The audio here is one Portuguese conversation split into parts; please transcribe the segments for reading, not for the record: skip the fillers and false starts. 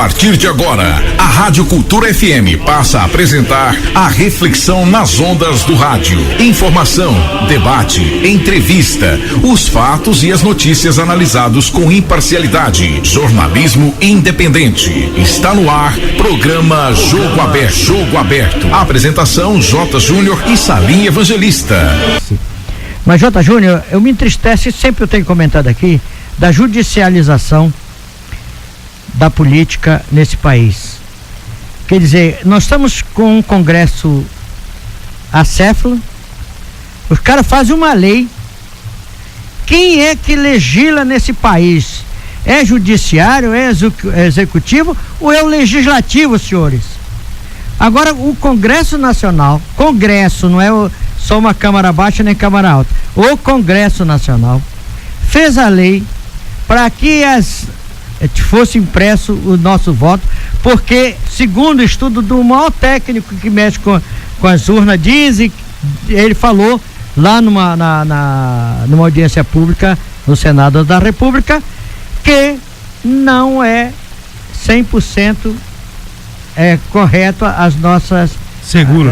partir de agora, a Rádio Cultura FM passa a apresentar a reflexão nas ondas do rádio. Informação, debate, entrevista, os fatos e as notícias analisados com imparcialidade. Jornalismo independente. Está no ar, programa Jogo Aberto. Jogo Aberto. Apresentação J. Júnior e Salim Evangelista. Mas J. Júnior, eu me entristece, sempre eu tenho comentado aqui, da judicialização da política nesse país. Quer dizer, nós estamos com um Congresso acéfalo, os caras fazem uma lei. Quem é que legisla nesse país? É judiciário, é executivo ou é o legislativo, senhores? Agora, o Congresso Nacional, Congresso, não é só uma Câmara Baixa nem Câmara Alta, o Congresso Nacional fez a lei para que fosse impresso o nosso voto, porque, segundo o estudo do maior técnico que mexe com as urnas, ele falou lá numa audiência pública no Senado da República, que não é 100% correto as nossas seguro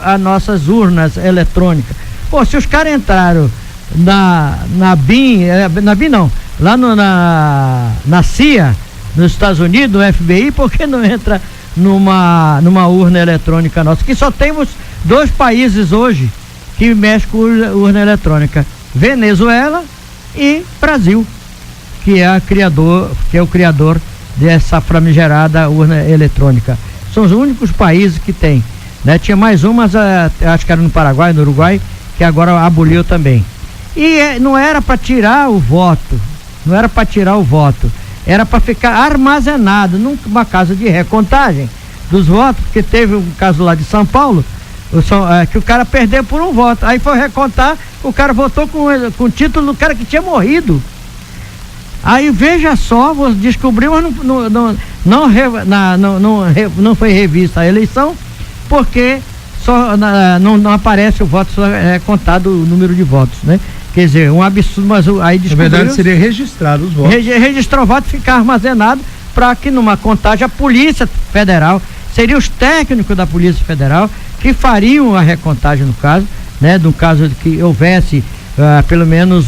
as nossas urnas eletrônicas. Pô, se os caras entraram na BIM não, lá na CIA, nos Estados Unidos, no FBI, por que não entra numa urna eletrônica nossa? Que só temos 2 países hoje que mexem com urna eletrônica: Venezuela e Brasil, que é o criador dessa famigerada urna eletrônica. São os únicos países que tem, né? Tinha mais umas, acho que era no Paraguai, no Uruguai, que agora aboliu também. E não era para tirar o voto, era para ficar armazenado numa casa de recontagem dos votos, porque teve um caso lá de São Paulo, que o cara perdeu por um voto, aí foi recontar, o cara votou com o título do cara que tinha morrido. Aí veja só, descobriu, mas não foi revista a eleição, porque não aparece o voto, só é contado o número de votos, né? Quer dizer, um absurdo, mas aí descobriu. Na verdade seria registrar os votos. Registrar o voto e ficar armazenado para que numa contagem a Polícia Federal, seriam os técnicos da Polícia Federal que fariam a recontagem no caso, né? No caso de que houvesse pelo menos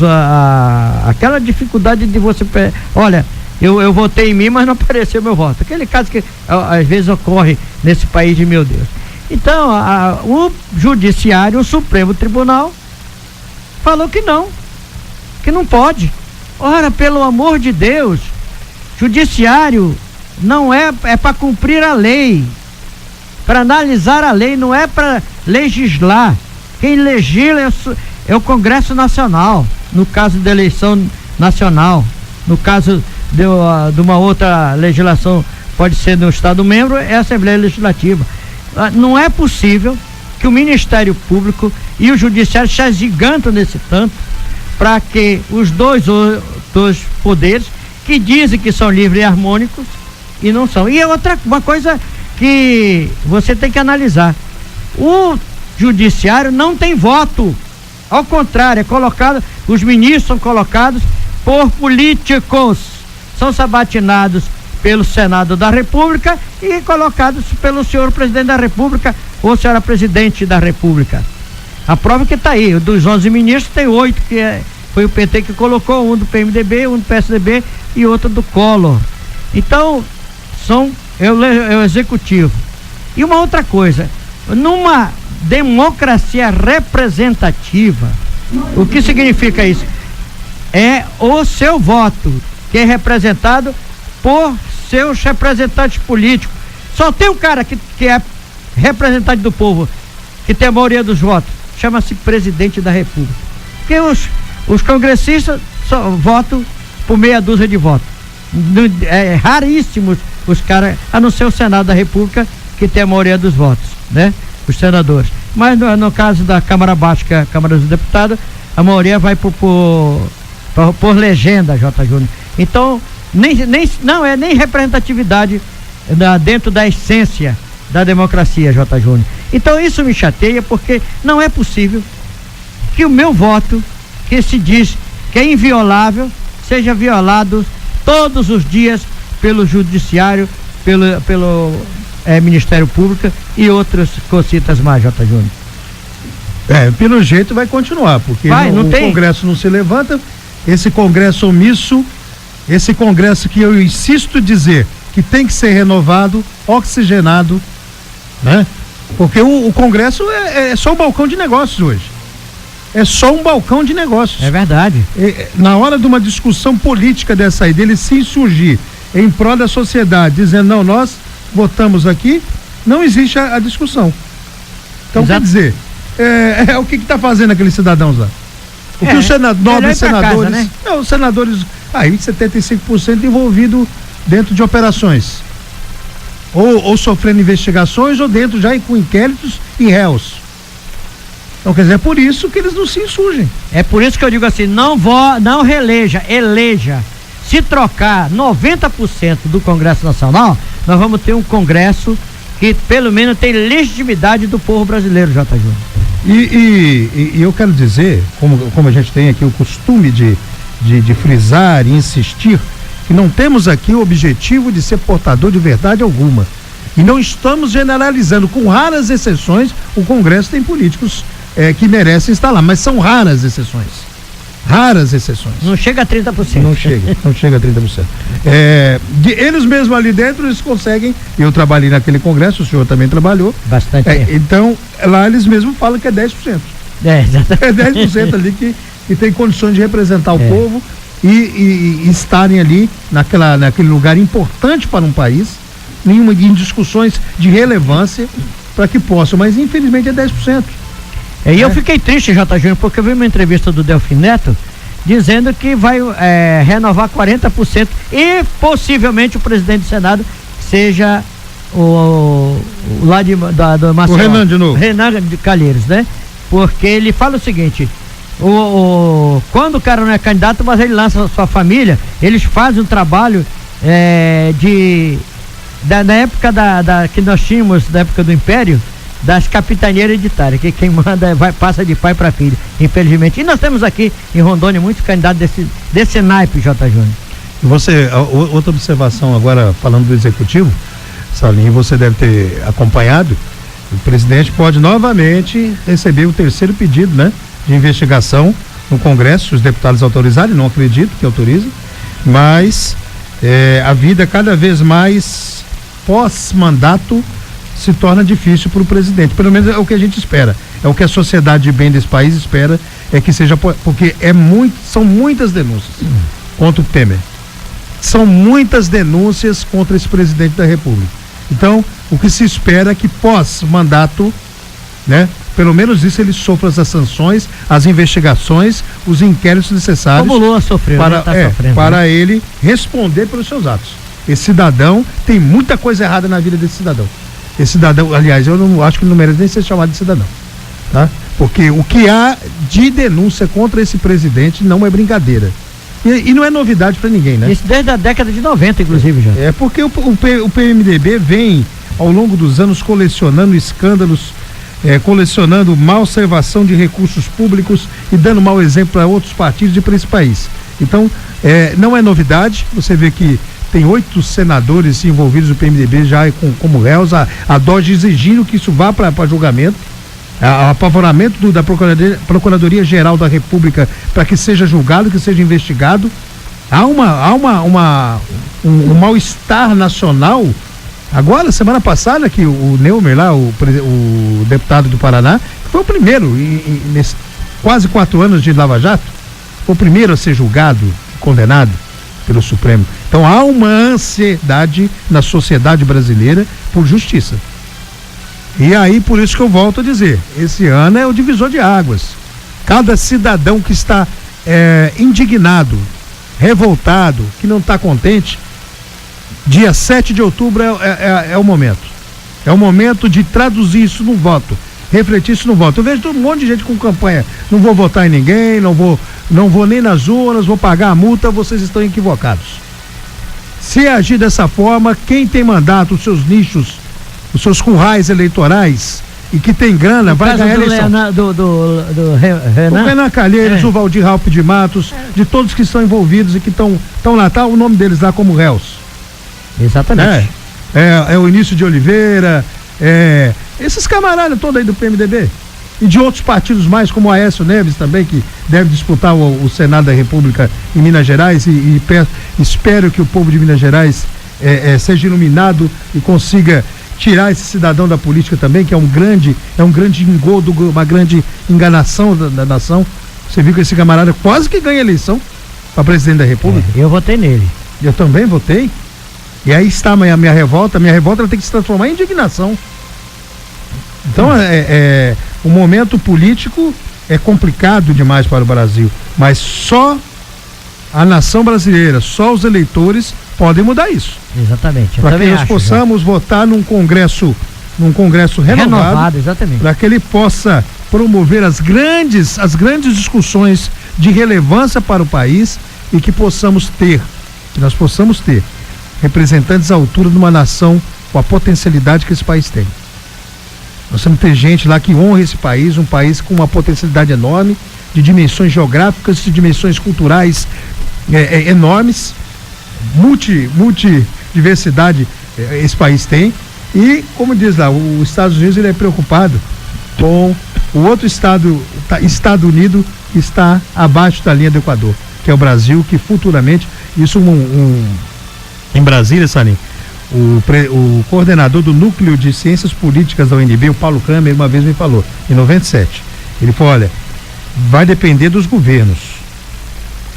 aquela dificuldade de você, olha, eu votei em mim, mas não apareceu meu voto. Aquele caso que às vezes ocorre nesse país de meu Deus. Então, o Judiciário, o Supremo Tribunal, falou que não pode. Ora, pelo amor de Deus, Judiciário não é para cumprir a lei, para analisar a lei, não é para legislar. Quem legisla é o Congresso Nacional, no caso da eleição nacional. No caso de uma outra legislação, pode ser no Estado membro, é a Assembleia Legislativa. Não é possível que o Ministério Público e o Judiciário se agigantam nesse tanto para que os dois poderes que dizem que são livres e harmônicos e não são. E uma coisa que você tem que analisar: o Judiciário não tem voto. Ao contrário, os ministros são colocados por políticos, são sabatinados pelo Senado da República e colocados pelo senhor presidente da República ou senhora presidente da República. A prova que está aí, dos 11 ministros tem 8 que foi o PT que colocou, um do PMDB, um do PSDB e outro do Collor. Então, é o executivo. E uma outra coisa, numa democracia representativa, o que significa isso? É o seu voto que é representado por seus representantes políticos. Só tem um cara que é representante do povo, que tem a maioria dos votos, chama-se presidente da República. Porque os congressistas só votam por meia dúzia de votos. É raríssimos os caras, a não ser o Senado da República, que tem a maioria dos votos, né? Os senadores. Mas no caso da Câmara Baixa, que é a Câmara dos Deputados, a maioria vai por legenda, J. Júnior. Então, não é nem representatividade dentro da essência da democracia, J. Júnior. Então isso me chateia, porque não é possível que o meu voto, que se diz que é inviolável, seja violado todos os dias pelo Judiciário, pelo Ministério Público e outras cositas mais, J. Júnior. Pelo jeito vai continuar, porque o Congresso não se levanta, esse Congresso omisso, esse Congresso que eu insisto dizer que tem que ser renovado, oxigenado, né? Porque o Congresso é só um balcão de negócios hoje. É só um balcão de negócios. É verdade. Na hora de uma discussão política dessa aí, dele se insurgir em prol da sociedade, dizendo, não, nós votamos aqui, não existe a discussão. Então, quer dizer, o que está fazendo aqueles cidadãos lá? O que os nobres senadores, casa, né? Os senadores, aí 75% envolvido dentro de operações, ou sofrendo investigações, ou dentro já com inquéritos e réus. Então, quer dizer, é por isso que eles não se insurgem. É por isso que eu digo assim, não reeleja, eleja. Se trocar 90% do Congresso Nacional, nós vamos ter um Congresso que pelo menos tem legitimidade do povo brasileiro, J. Júnior. E eu quero dizer, como a gente tem aqui o costume de frisar e insistir, que não temos aqui o objetivo de ser portador de verdade alguma. E não estamos generalizando, com raras exceções, o Congresso tem políticos que merecem estar lá, mas são raras exceções. Raras exceções. Não chega a 30%. Não chega a 30%. Eles mesmos ali dentro, eles conseguem. Eu trabalhei naquele Congresso, o senhor também trabalhou. Bastante tempo. Então, lá eles mesmos falam que é 10%. Exatamente. É 10% ali que tem condições de representar o povo e estarem ali naquele lugar importante para um país, em discussões de relevância, para que possam, mas infelizmente é 10%. E eu fiquei triste, J. Júnior, porque eu vi uma entrevista do Delfim Neto dizendo que vai renovar 40% e possivelmente o presidente do Senado seja o lá do Maceió, o Renan de novo. Renan de Calheiros, né? Porque ele fala o seguinte, quando o cara não é candidato, mas ele lança a sua família, eles fazem um trabalho na época que nós tínhamos, da época do Império, das capitanias hereditárias, que quem manda passa de pai para filho, infelizmente. E nós temos aqui em Rondônia muitos candidatos desse naipe, J. Júnior. Outra observação agora, falando do Executivo, Salim, você deve ter acompanhado, o presidente pode novamente receber o terceiro pedido, né, de investigação no Congresso, os deputados autorizarem, não acredito que autorizem, mas a vida cada vez mais pós-mandato se torna difícil para o presidente, pelo menos é o que a gente espera, é o que a sociedade de bem desse país espera, é que seja, porque são muitas denúncias contra o Temer, são muitas denúncias contra esse presidente da República. Então, o que se espera é que pós-mandato, né, pelo menos isso, ele sofra as sanções, as investigações, os inquéritos necessários. Como Lula sofreu, para ele responder pelos seus atos. Esse cidadão, tem muita coisa errada na vida desse cidadão. Esse cidadão, aliás, eu não acho que ele não merece nem ser chamado de cidadão, tá? Porque o que há de denúncia contra esse presidente não é brincadeira. E não é novidade para ninguém, né? Isso desde a década de 90, inclusive, já. É porque o PMDB vem, ao longo dos anos, colecionando escândalos, colecionando malservação de recursos públicos e dando mau exemplo para outros partidos e para esse país. Então, não é novidade, você vê que tem 8 senadores envolvidos no PMDB já como réus, a DOGE exigindo que isso vá para julgamento, apavoramento da Procuradoria-Geral da República para que seja julgado, que seja investigado. Há um mal-estar nacional. Agora, semana passada, que o Neumer lá, o deputado do Paraná, foi o primeiro, nesses quase 4 anos de Lava Jato, foi o primeiro a ser julgado, condenado pelo Supremo. Então há uma ansiedade na sociedade brasileira por justiça. E aí, por isso que eu volto a dizer, esse ano é o divisor de águas. Cada cidadão que está indignado, revoltado, que não está contente, dia 7 de outubro é o momento. É o momento de traduzir isso no voto, refletir isso no voto. Eu vejo um monte de gente com campanha, não vou votar em ninguém, não vou nem nas urnas, vou pagar a multa, vocês estão equivocados. Se agir dessa forma, quem tem mandato, os seus nichos, os seus currais eleitorais e que tem grana, vai ganhar a eleição. Do Renan? O Renan Calheiros, o Valdir Ralph de Matos, de todos que estão envolvidos e que estão lá, tá o nome deles lá como réus. Exatamente. É o Início de Oliveira, esses camaradas todos aí do PMDB. E de outros partidos mais, como o Aécio Neves também, que deve disputar o Senado da República em Minas Gerais, e espero que o povo de Minas Gerais seja iluminado e consiga tirar esse cidadão da política também, que é um grande engodo, uma grande enganação da nação. Você viu que esse camarada quase que ganha a eleição para presidente da República. Eu votei nele. Eu também votei. E aí está a minha revolta. A minha revolta tem que se transformar em indignação. Então, o momento político é complicado demais para o Brasil, mas só a nação brasileira, só os eleitores podem mudar isso. Exatamente. Para que nós possamos votar num congresso renovado, exatamente. Para que ele possa promover as grandes discussões de relevância para o país e que nós possamos ter representantes à altura de uma nação com a potencialidade que esse país tem. Nós temos que ter gente lá que honra esse país, um país com uma potencialidade enorme, de dimensões geográficas, de dimensões culturais enormes, multidiversidade esse país tem. E, como diz lá, os Estados Unidos ele é preocupado com o outro Estado Unido que está abaixo da linha do Equador, que é o Brasil, que futuramente, isso em Brasília, Salim, o coordenador do Núcleo de Ciências Políticas da UNB, o Paulo Kramer, uma vez me falou, em 97, ele falou, olha, vai depender dos governos.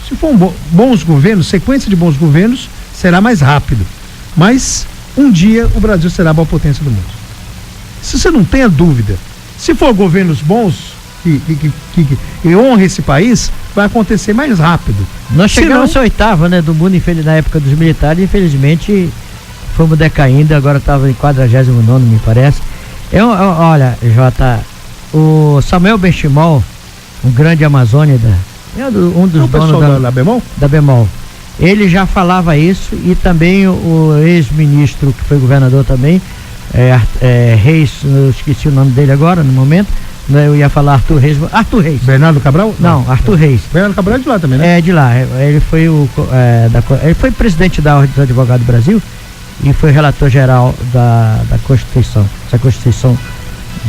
Se for bons governos, sequência de bons governos, será mais rápido. Mas um dia o Brasil será a maior potência do mundo. Se você não tenha dúvida, se for governos bons que honra esse país, vai acontecer mais rápido. Nós chegamos à oitava, né, do mundo, na época dos militares, infelizmente fomos decaindo, agora estava em 49º, me parece. Olha, Jota, o Samuel Benchimol, um grande amazônida, um dos donos da Bemol? Da Bemol. Ele já falava isso, e também o ex-ministro, que foi governador também, Reis, eu esqueci o nome dele agora, no momento, eu ia falar Arthur Reis. Bernardo Cabral? Não, Arthur Reis. Bernardo Cabral é de lá também, né? É, de lá. Ele foi ele foi presidente da Ordem dos Advogados do Brasil e foi relator geral da Constituição. Essa Constituição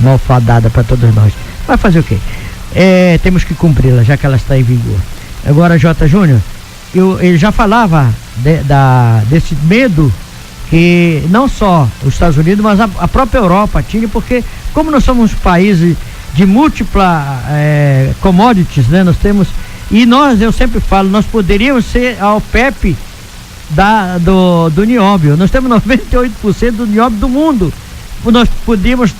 malfadada para todos nós. Vai fazer o quê? Temos que cumpri-la, já que ela está em vigor. Agora, J. Júnior, ele já falava desse medo que não só os Estados Unidos, mas a própria Europa tinha, porque como nós somos países de múltipla commodities, né? Nós temos, e eu sempre falo, nós poderíamos ser a OPEP do nióbio. Nós temos 98% do nióbio do mundo. Nós podíamos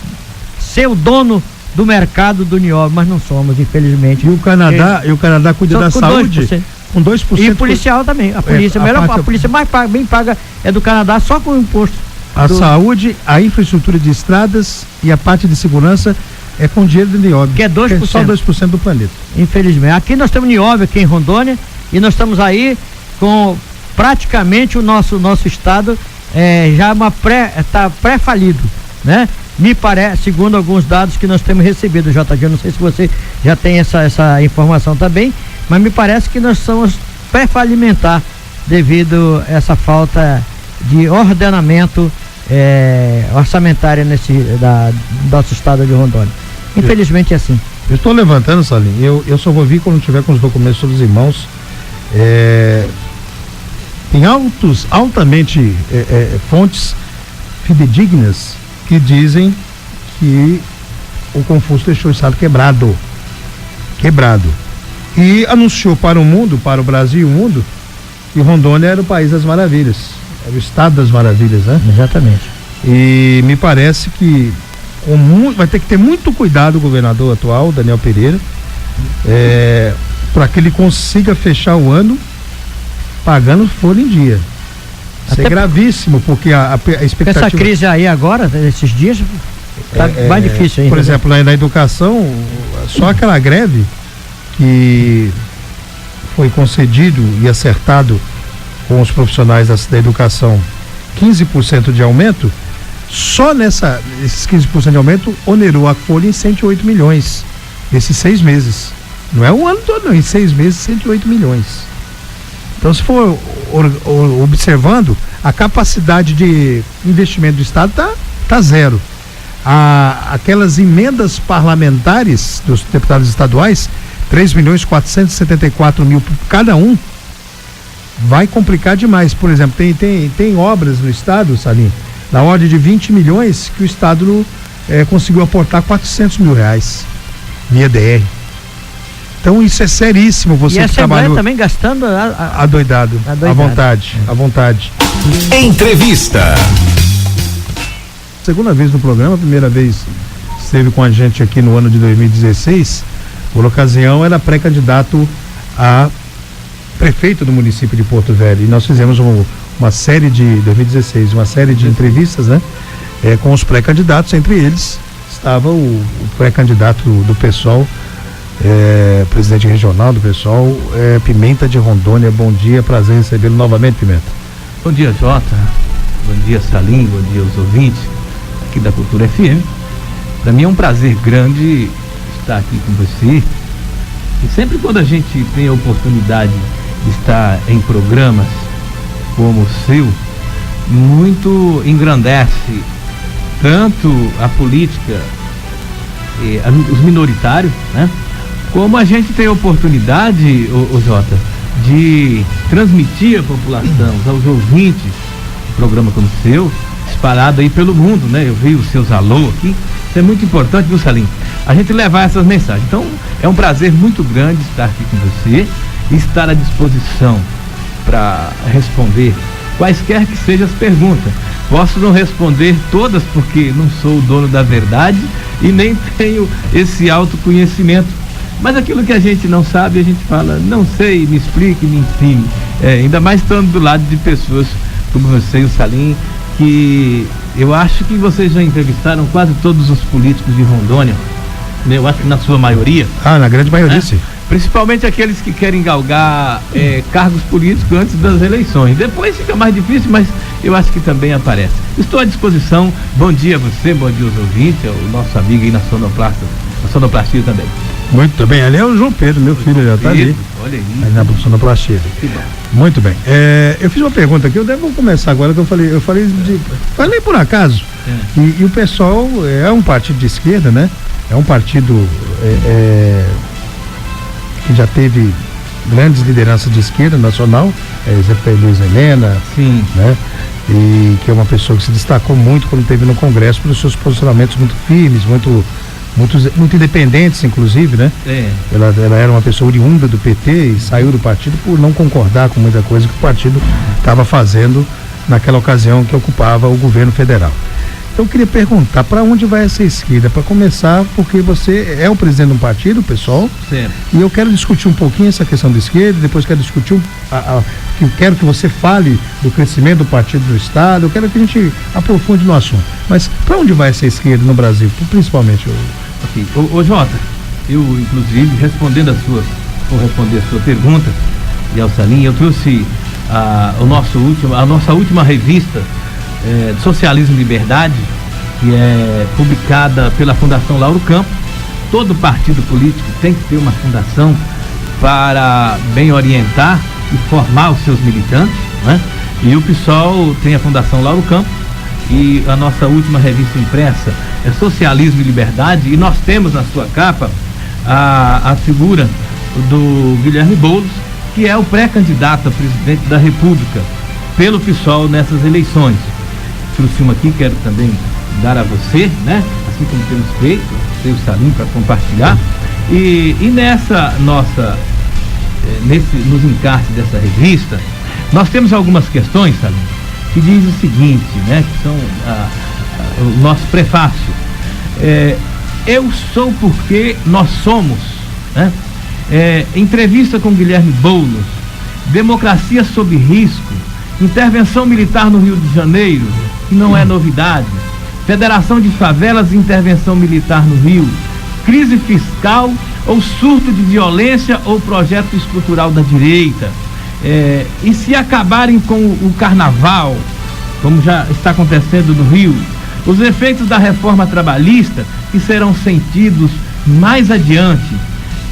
ser o dono do mercado do nióbio, mas não somos, infelizmente. E o Canadá cuida da saúde 2%. Com 2%. E policial também. A polícia, a polícia mais bem paga é do Canadá, só com o imposto. A saúde, a infraestrutura de estradas e a parte de segurança é com dinheiro do nióbio. Que é 2%. Que é só 2% do planeta. Infelizmente. Aqui nós temos nióbio, aqui em Rondônia, e nós estamos aí com praticamente o nosso estado já está pré-falido, né? Me parece, segundo alguns dados que nós temos recebido, JG, não sei se você já tem essa informação também, mas me parece que nós somos pré-falimentar devido a essa falta de ordenamento orçamentário do nosso estado de Rondônia. Infelizmente é assim. Eu estou levantando, Salim, eu só vou vir quando tiver com os documentos todos em mãos. Tem altamente fontes fidedignas que dizem que o Confúcio deixou o estado quebrado, e anunciou para o mundo, para o Brasil e o mundo, que Rondônia era o país das maravilhas, era o estado das maravilhas, né? Exatamente. E me parece que vai ter que ter muito cuidado o governador atual, Daniel Pereira, para que ele consiga fechar o ano pagando folha em dia. Isso é gravíssimo, porque a expectativa... Essa crise aí agora, esses dias, tá mais difícil ainda. Por exemplo, na educação, só aquela greve que foi concedido e acertado com os profissionais da educação 15% de aumento, só esses 15% de aumento onerou a folha em 108 milhões nesses 6 meses. Não é o ano todo, não, em 6 meses 108 milhões. Então, se for observando, a capacidade de investimento do Estado tá zero. Aquelas emendas parlamentares dos deputados estaduais, 3.474.000 por cada um, vai complicar demais. Por exemplo, tem obras no Estado, Salim, na ordem de 20 milhões que o Estado conseguiu aportar R$400 mil via DR. Então isso é seríssimo. Você e que trabalhou também gastando adoidado, à vontade. Entrevista. Segunda vez no programa, a primeira vez esteve com a gente aqui no ano de 2016. Por ocasião era pré-candidato a prefeito do município de Porto Velho, e nós fizemos uma série de 2016, uma série de entrevistas, né? Com os pré-candidatos, entre eles estava o pré-candidato do PSOL, presidente regional do PSOL, Pimenta de Rondônia. Bom dia, prazer em recebê-lo novamente, Pimenta. Bom dia, Jota. Bom dia, Salim. Bom dia aos ouvintes aqui da Cultura FM. Para mim é um prazer grande estar aqui com você. E sempre quando a gente tem a oportunidade de estar em programas como o seu, muito engrandece tanto a política, os minoritários, né? Como a gente tem a oportunidade, Jota, de transmitir à população, aos ouvintes, um programa como o seu, espalhado aí pelo mundo, né? Eu vi os seus alô aqui. Isso é muito importante, viu, Salim? A gente levar essas mensagens. Então, é um prazer muito grande estar aqui com você e estar à disposição para responder quaisquer que sejam as perguntas. Posso não responder todas porque não sou o dono da verdade e nem tenho esse autoconhecimento. Mas aquilo que a gente não sabe, a gente fala, não sei, me explique, me ensine. Ainda mais estando do lado de pessoas como você e o Salim, que eu acho que vocês já entrevistaram quase todos os políticos de Rondônia, né? Eu acho que na sua maioria. Na grande maioria, sim. Principalmente aqueles que querem galgar cargos políticos antes das eleições. Depois fica mais difícil, mas eu acho que também aparece. Estou à disposição. Bom dia a você, bom dia aos ouvintes, o nosso amigo aí na sonoplastia também. Muito bem, ali é o João Pedro, meu filho, já está ali. Olha aí. Na sonoplastia. Muito bem. Eu fiz uma pergunta aqui, eu vou começar agora, que eu falei por acaso. E o pessoal é um partido de esquerda, né? É um partido que já teve grandes lideranças de esquerda nacional, Luiz Helena, sim, né? E que é uma pessoa que se destacou muito quando esteve no Congresso pelos seus posicionamentos muito firmes, muito independentes, inclusive, né? Ela era uma pessoa oriunda do PT e saiu do partido por não concordar com muita coisa que o partido estava fazendo naquela ocasião que ocupava o governo federal. Então eu queria perguntar, para onde vai essa esquerda? Para começar, porque você é o presidente de um partido, pessoal, e eu quero discutir um pouquinho essa questão da esquerda, depois quero discutir eu quero que você fale do crescimento do partido do Estado, eu quero que a gente aprofunde no assunto. Mas para onde vai essa esquerda no Brasil, principalmente? Ok. Ô Jota, eu inclusive responder a sua pergunta e ao Salim, eu trouxe a nossa última revista Socialismo e Liberdade, que é publicada pela Fundação Lauro Campos. Todo partido político tem que ter uma fundação para bem orientar e formar os seus militantes, né? E o PSOL tem a Fundação Lauro Campos, e a nossa última revista impressa é Socialismo e Liberdade, e nós temos na sua capa a figura do Guilherme Boulos, que é o pré-candidato a presidente da República pelo PSOL nessas eleições. Trouxe uma aqui, quero também dar a você, né? Assim como temos feito, tem o Salim para compartilhar. E nessa nossa, nos encartes dessa revista, nós temos algumas questões, Salim, que diz o seguinte, né? Que são o nosso prefácio. Eu sou porque nós somos, né? Entrevista com Guilherme Boulos, democracia sob risco, intervenção militar no Rio de Janeiro, que não é novidade, Federação de Favelas e intervenção militar no Rio, crise fiscal ou surto de violência ou projeto estrutural da direita. E se acabarem com o carnaval, como já está acontecendo no Rio, os efeitos da reforma trabalhista que serão sentidos mais adiante,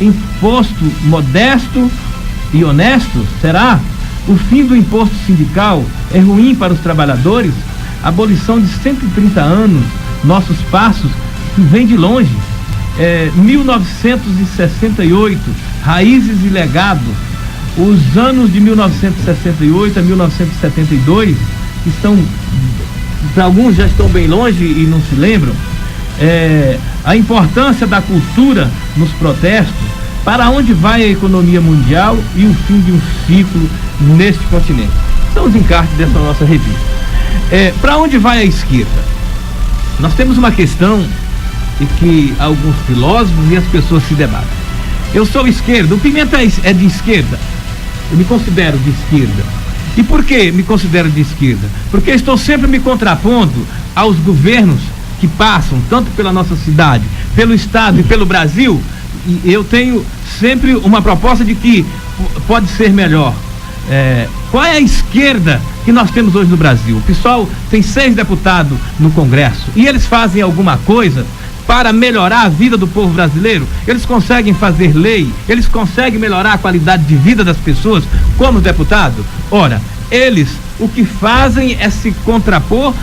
imposto modesto e honesto, será? O fim do imposto sindical é ruim para os trabalhadores. A abolição de 130 anos, nossos passos, que vem de longe. 1968, raízes e legado. Os anos de 1968 a 1972 estão, para alguns já estão bem longe e não se lembram. A importância da cultura nos protestos, para onde vai a economia mundial e o fim de um ciclo neste continente. São os encartes dessa nossa revista. Para onde vai a esquerda? Nós temos uma questão e que alguns filósofos e as pessoas se debatem. Eu sou esquerda, o Pimenta é de esquerda. Eu me considero de esquerda. E por que me considero de esquerda? Porque estou sempre me contrapondo aos governos que passam, tanto pela nossa cidade, pelo estado e pelo Brasil. E eu tenho sempre uma proposta de que pode ser melhor. Qual é a esquerda que nós temos hoje no Brasil? O PSOL tem 6 deputados no Congresso e eles fazem alguma coisa para melhorar a vida do povo brasileiro? Eles conseguem fazer lei? Eles conseguem melhorar a qualidade de vida das pessoas como deputados? Ora, eles o que fazem é se contrapor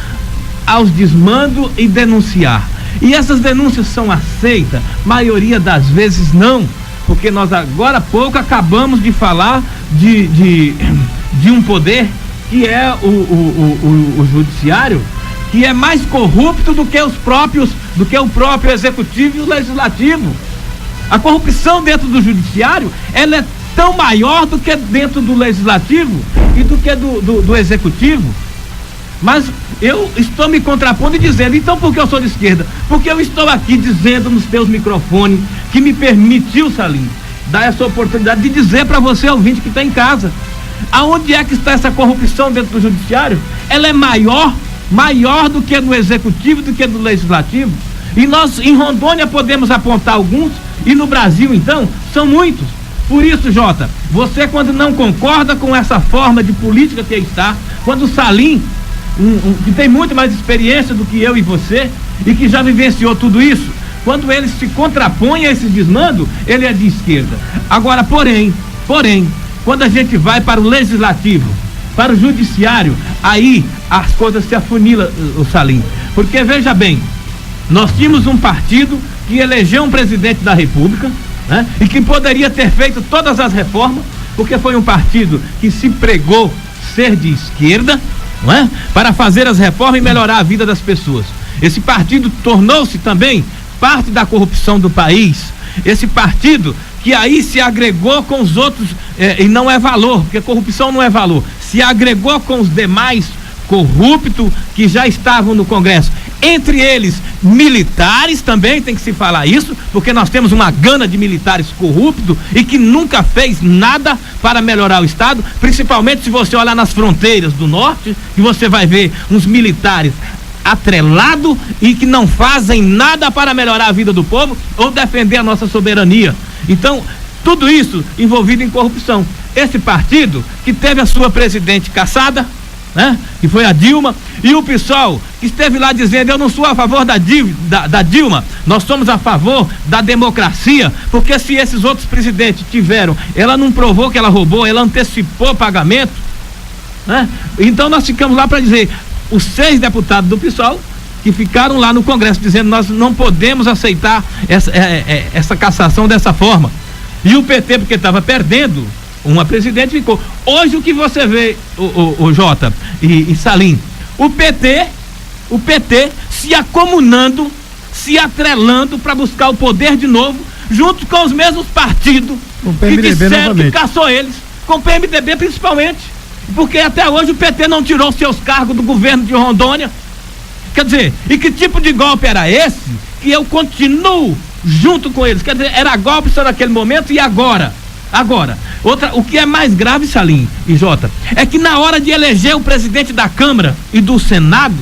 aos desmandos e denunciar. E essas denúncias são aceitas? Maioria das vezes não, porque nós agora há pouco acabamos de falar de um poder que é o judiciário, que é mais corrupto do que o próprio executivo e o legislativo. A corrupção dentro do judiciário, ela é tão maior do que dentro do legislativo e do que do executivo. Mas eu estou me contrapondo e dizendo, então por que eu sou de esquerda? Porque eu estou aqui dizendo nos teus microfones, que me permitiu, Salim, dar essa oportunidade de dizer para você, ouvinte que está em casa, aonde é que está essa corrupção dentro do judiciário? Ela é maior do que no executivo, do que no legislativo. E nós em Rondônia podemos apontar alguns, e no Brasil então são muitos. Por isso, Jota, você quando não concorda com essa forma de política que está, quando o Salim, que tem muito mais experiência do que eu e você, e que já vivenciou tudo isso, quando ele se contrapõe a esse desmando, ele é de esquerda. Agora, porém, quando a gente vai para o legislativo, para o judiciário, aí as coisas se afunilam, o Salim. Porque, veja bem, nós tínhamos um partido que elegeu um presidente da República, né, e que poderia ter feito todas as reformas, porque foi um partido que se pregou ser de esquerda, não é? Para fazer as reformas e melhorar a vida das pessoas. Esse partido tornou-se também parte da corrupção do país. Esse partido que aí se agregou com os outros, e não é valor, porque corrupção não é valor, se agregou com os demais corruptos que já estavam no Congresso, entre eles militares também, tem que se falar isso, porque nós temos uma gana de militares corruptos e que nunca fez nada para melhorar o Estado, principalmente se você olhar nas fronteiras do norte, que você vai ver uns militares atrelados e que não fazem nada para melhorar a vida do povo ou defender a nossa soberania. Então, tudo isso envolvido em corrupção. Esse partido que teve a sua presidente caçada, né, que foi a Dilma, e o PSOL que esteve lá dizendo, eu não sou a favor da Dilma, nós somos a favor da democracia, porque se esses outros presidentes tiveram, ela não provou que ela roubou, ela antecipou pagamento, né? Então nós ficamos lá para dizer, os 6 deputados do PSOL que ficaram lá no Congresso dizendo, nós não podemos aceitar essa cassação dessa forma, e o PT, porque estava perdendo uma presidente, ficou. Hoje o que você vê, o Jota e Salim, o PT se acomunando, se atrelando para buscar o poder de novo, junto com os mesmos partidos que disseram que caçou eles, com o PMDB principalmente, porque até hoje o PT não tirou seus cargos do governo de Rondônia. Quer dizer, e que tipo de golpe era esse que eu continuo junto com eles? Quer dizer, era golpe só naquele momento e agora, o que é mais grave, Salim e Jota, é que na hora de eleger o presidente da Câmara e do Senado,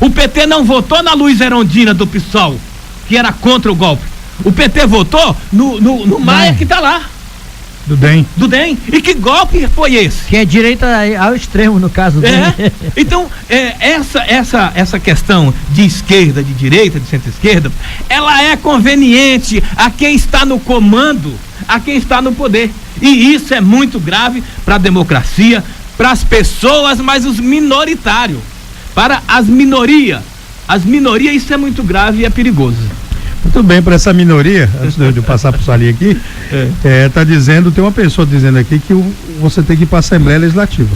o PT não votou na Luiz Erondina do PSOL, que era contra o golpe. O PT votou no Maia, que está lá. Do DEM. E que golpe foi esse? Que é direita ao extremo, no caso do DEM. Então, essa questão de esquerda, de direita, de centro-esquerda, ela é conveniente a quem está no comando, a quem está no poder. E isso é muito grave para a democracia, para as pessoas, mas os minoritários, para as minorias, isso é muito grave e é perigoso. Muito bem, para essa minoria, antes de eu passar para o Salim aqui, tá dizendo, tem uma pessoa dizendo aqui que você tem que ir para a Assembleia Legislativa.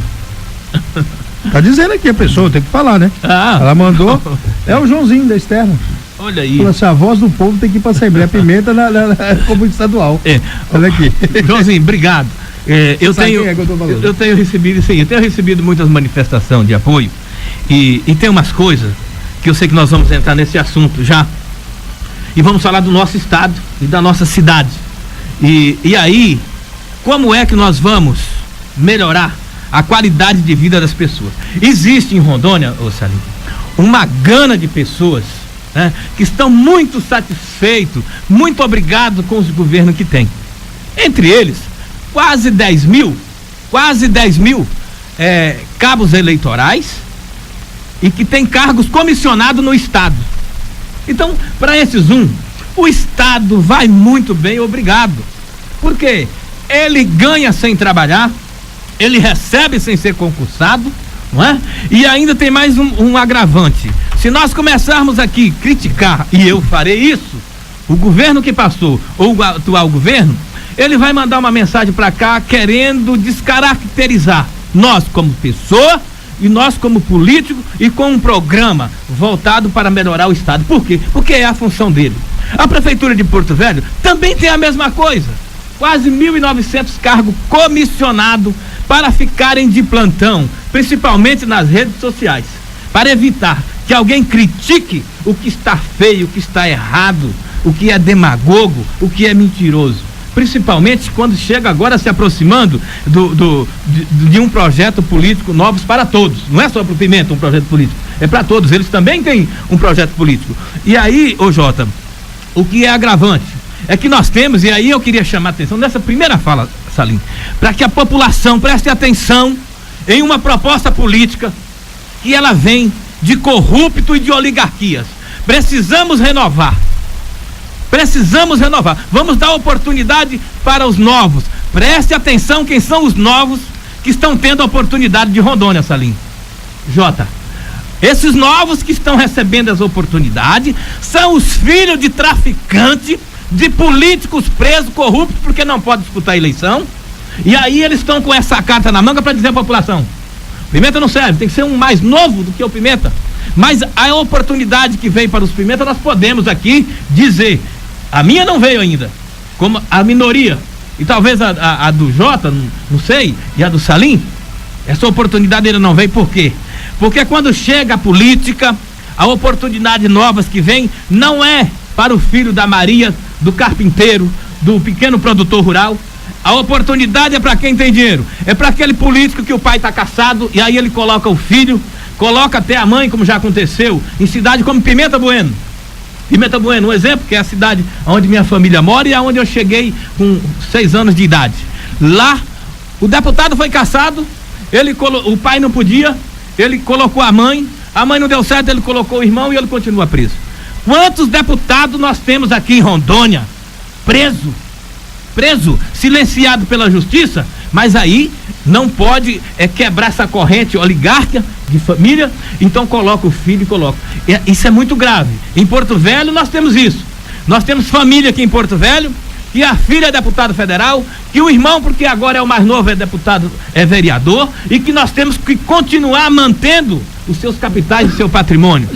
Tá dizendo aqui a pessoa, tem que falar, né? Ela mandou, é o Joãozinho da Externa. Olha aí. Falou assim, a voz do povo tem que ir para a Assembleia Pimenta na Comuna Estadual. Olha aqui. Joãozinho, obrigado. Eu tenho recebido muitas manifestações de apoio e tem umas coisas que eu sei que nós vamos entrar nesse assunto já e vamos falar do nosso estado e da nossa cidade e aí como é que nós vamos melhorar a qualidade de vida das pessoas. Existe em Rondônia, Salim, uma gana de pessoas, né, que estão muito satisfeitos, muito obrigados com os governos que tem. Entre eles quase 10 mil cabos eleitorais e que tem cargos comissionados no Estado. Então, para esses o Estado vai muito bem, obrigado. Porque ele ganha sem trabalhar, ele recebe sem ser concursado, não é? E ainda tem mais um agravante. Se nós começarmos aqui a criticar, e eu farei isso, o governo que passou, ou o atual governo, ele vai mandar uma mensagem para cá querendo descaracterizar nós como pessoa e nós como político e com um programa voltado para melhorar o Estado. Por quê? Porque é a função dele. A Prefeitura de Porto Velho também tem a mesma coisa. Quase 1.900 cargos comissionados para ficarem de plantão, principalmente nas redes sociais, para evitar que alguém critique o que está feio, o que está errado, o que é demagogo, o que é mentiroso. Principalmente quando chega agora se aproximando de um projeto político Novos para Todos. Não é só para o Pimenta um projeto político, é para todos, eles também têm um projeto político. E aí, Jota, o que é agravante é que nós temos, e aí eu queria chamar a atenção nessa primeira fala, Salim, para que a população preste atenção em uma proposta política que ela vem de corrupto e de oligarquias. Precisamos renovar. Vamos dar oportunidade para os novos. Preste atenção quem são os novos que estão tendo a oportunidade de Rondônia, Salim. Jota, esses novos que estão recebendo as oportunidades são os filhos de traficantes, de políticos presos, corruptos, porque não podem disputar a eleição. E aí eles estão com essa carta na manga para dizer à população: Pimenta não serve, tem que ser um mais novo do que o Pimenta. Mas a oportunidade que veio para os Pimenta, nós podemos aqui dizer. A minha não veio ainda, como a minoria, e talvez a do Jota, não sei, e a do Salim, essa oportunidade ainda não veio. Por quê? Porque quando chega a política, a oportunidade novas que vem não é para o filho da Maria, do carpinteiro, do pequeno produtor rural. A oportunidade é para quem tem dinheiro, é para aquele político que o pai está caçado e aí ele coloca o filho, coloca até a mãe, como já aconteceu em cidade como Pimenta Bueno, um exemplo, que é a cidade onde minha família mora e aonde eu cheguei com 6 anos de idade. Lá, o deputado foi caçado, o pai não podia, ele colocou a mãe não deu certo, ele colocou o irmão e ele continua preso. Quantos deputados nós temos aqui em Rondônia preso, silenciado pela justiça, mas aí não pode quebrar essa corrente oligárquica de família, então coloca o filho e coloca. Isso é muito grave. Em Porto Velho nós temos isso. Nós temos família aqui em Porto Velho, que a filha é deputado federal, que o irmão, porque agora é o mais novo, é vereador, e que nós temos que continuar mantendo os seus capitais e seu patrimônio.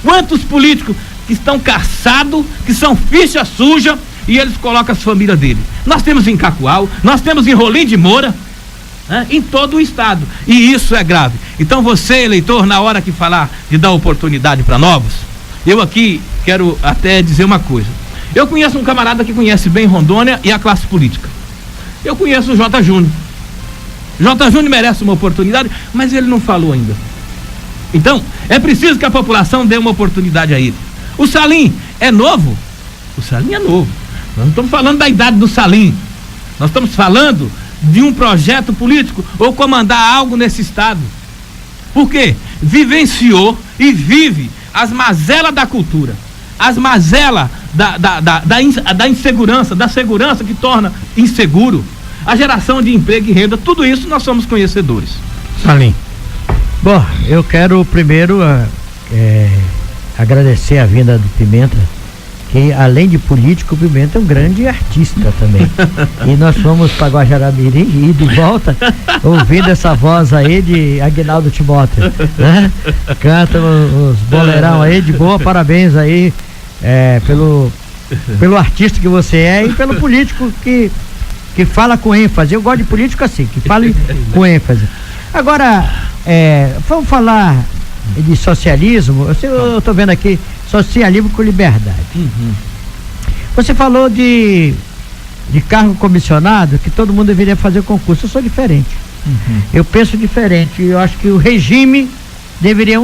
Quantos políticos que estão caçados, que são ficha suja, e eles colocam as famílias dele. Nós temos em Cacoal, nós temos em Rolim de Moura, né, em todo o estado, e isso é grave. Então você, eleitor, na hora que falar de dar oportunidade para novos, eu aqui quero até dizer uma coisa. Eu conheço um camarada que conhece bem Rondônia e a classe política. Eu conheço o J. Júnior. J. Júnior merece uma oportunidade, mas ele não falou ainda. Então, é preciso que a população dê uma oportunidade a ele. O Salim é novo? O Salim é novo. Nós não estamos falando da idade do Salim. Nós estamos falando de um projeto político ou comandar algo nesse estado. Por quê? Vivenciou e vive as mazelas da cultura, as mazelas da insegurança, da segurança que torna inseguro. a geração de emprego e renda, tudo isso nós somos conhecedores. Salim. Bom, eu quero primeiro agradecer a vinda do Pimenta, que além de político, o Pimenta é um grande artista também. E nós fomos para Guajará-Mirim e de volta, ouvindo essa voz aí de Aguinaldo Timóteo, né? Canta os boleirão aí, de boa, parabéns aí pelo artista que você é e pelo político que fala com ênfase. Eu gosto de político assim, que fala com ênfase. Agora, vamos falar de socialismo. Eu estou vendo aqui socialismo com liberdade. Você falou de cargo comissionado, que todo mundo deveria fazer concurso. Eu sou diferente. Eu penso diferente. Eu acho que o regime deveria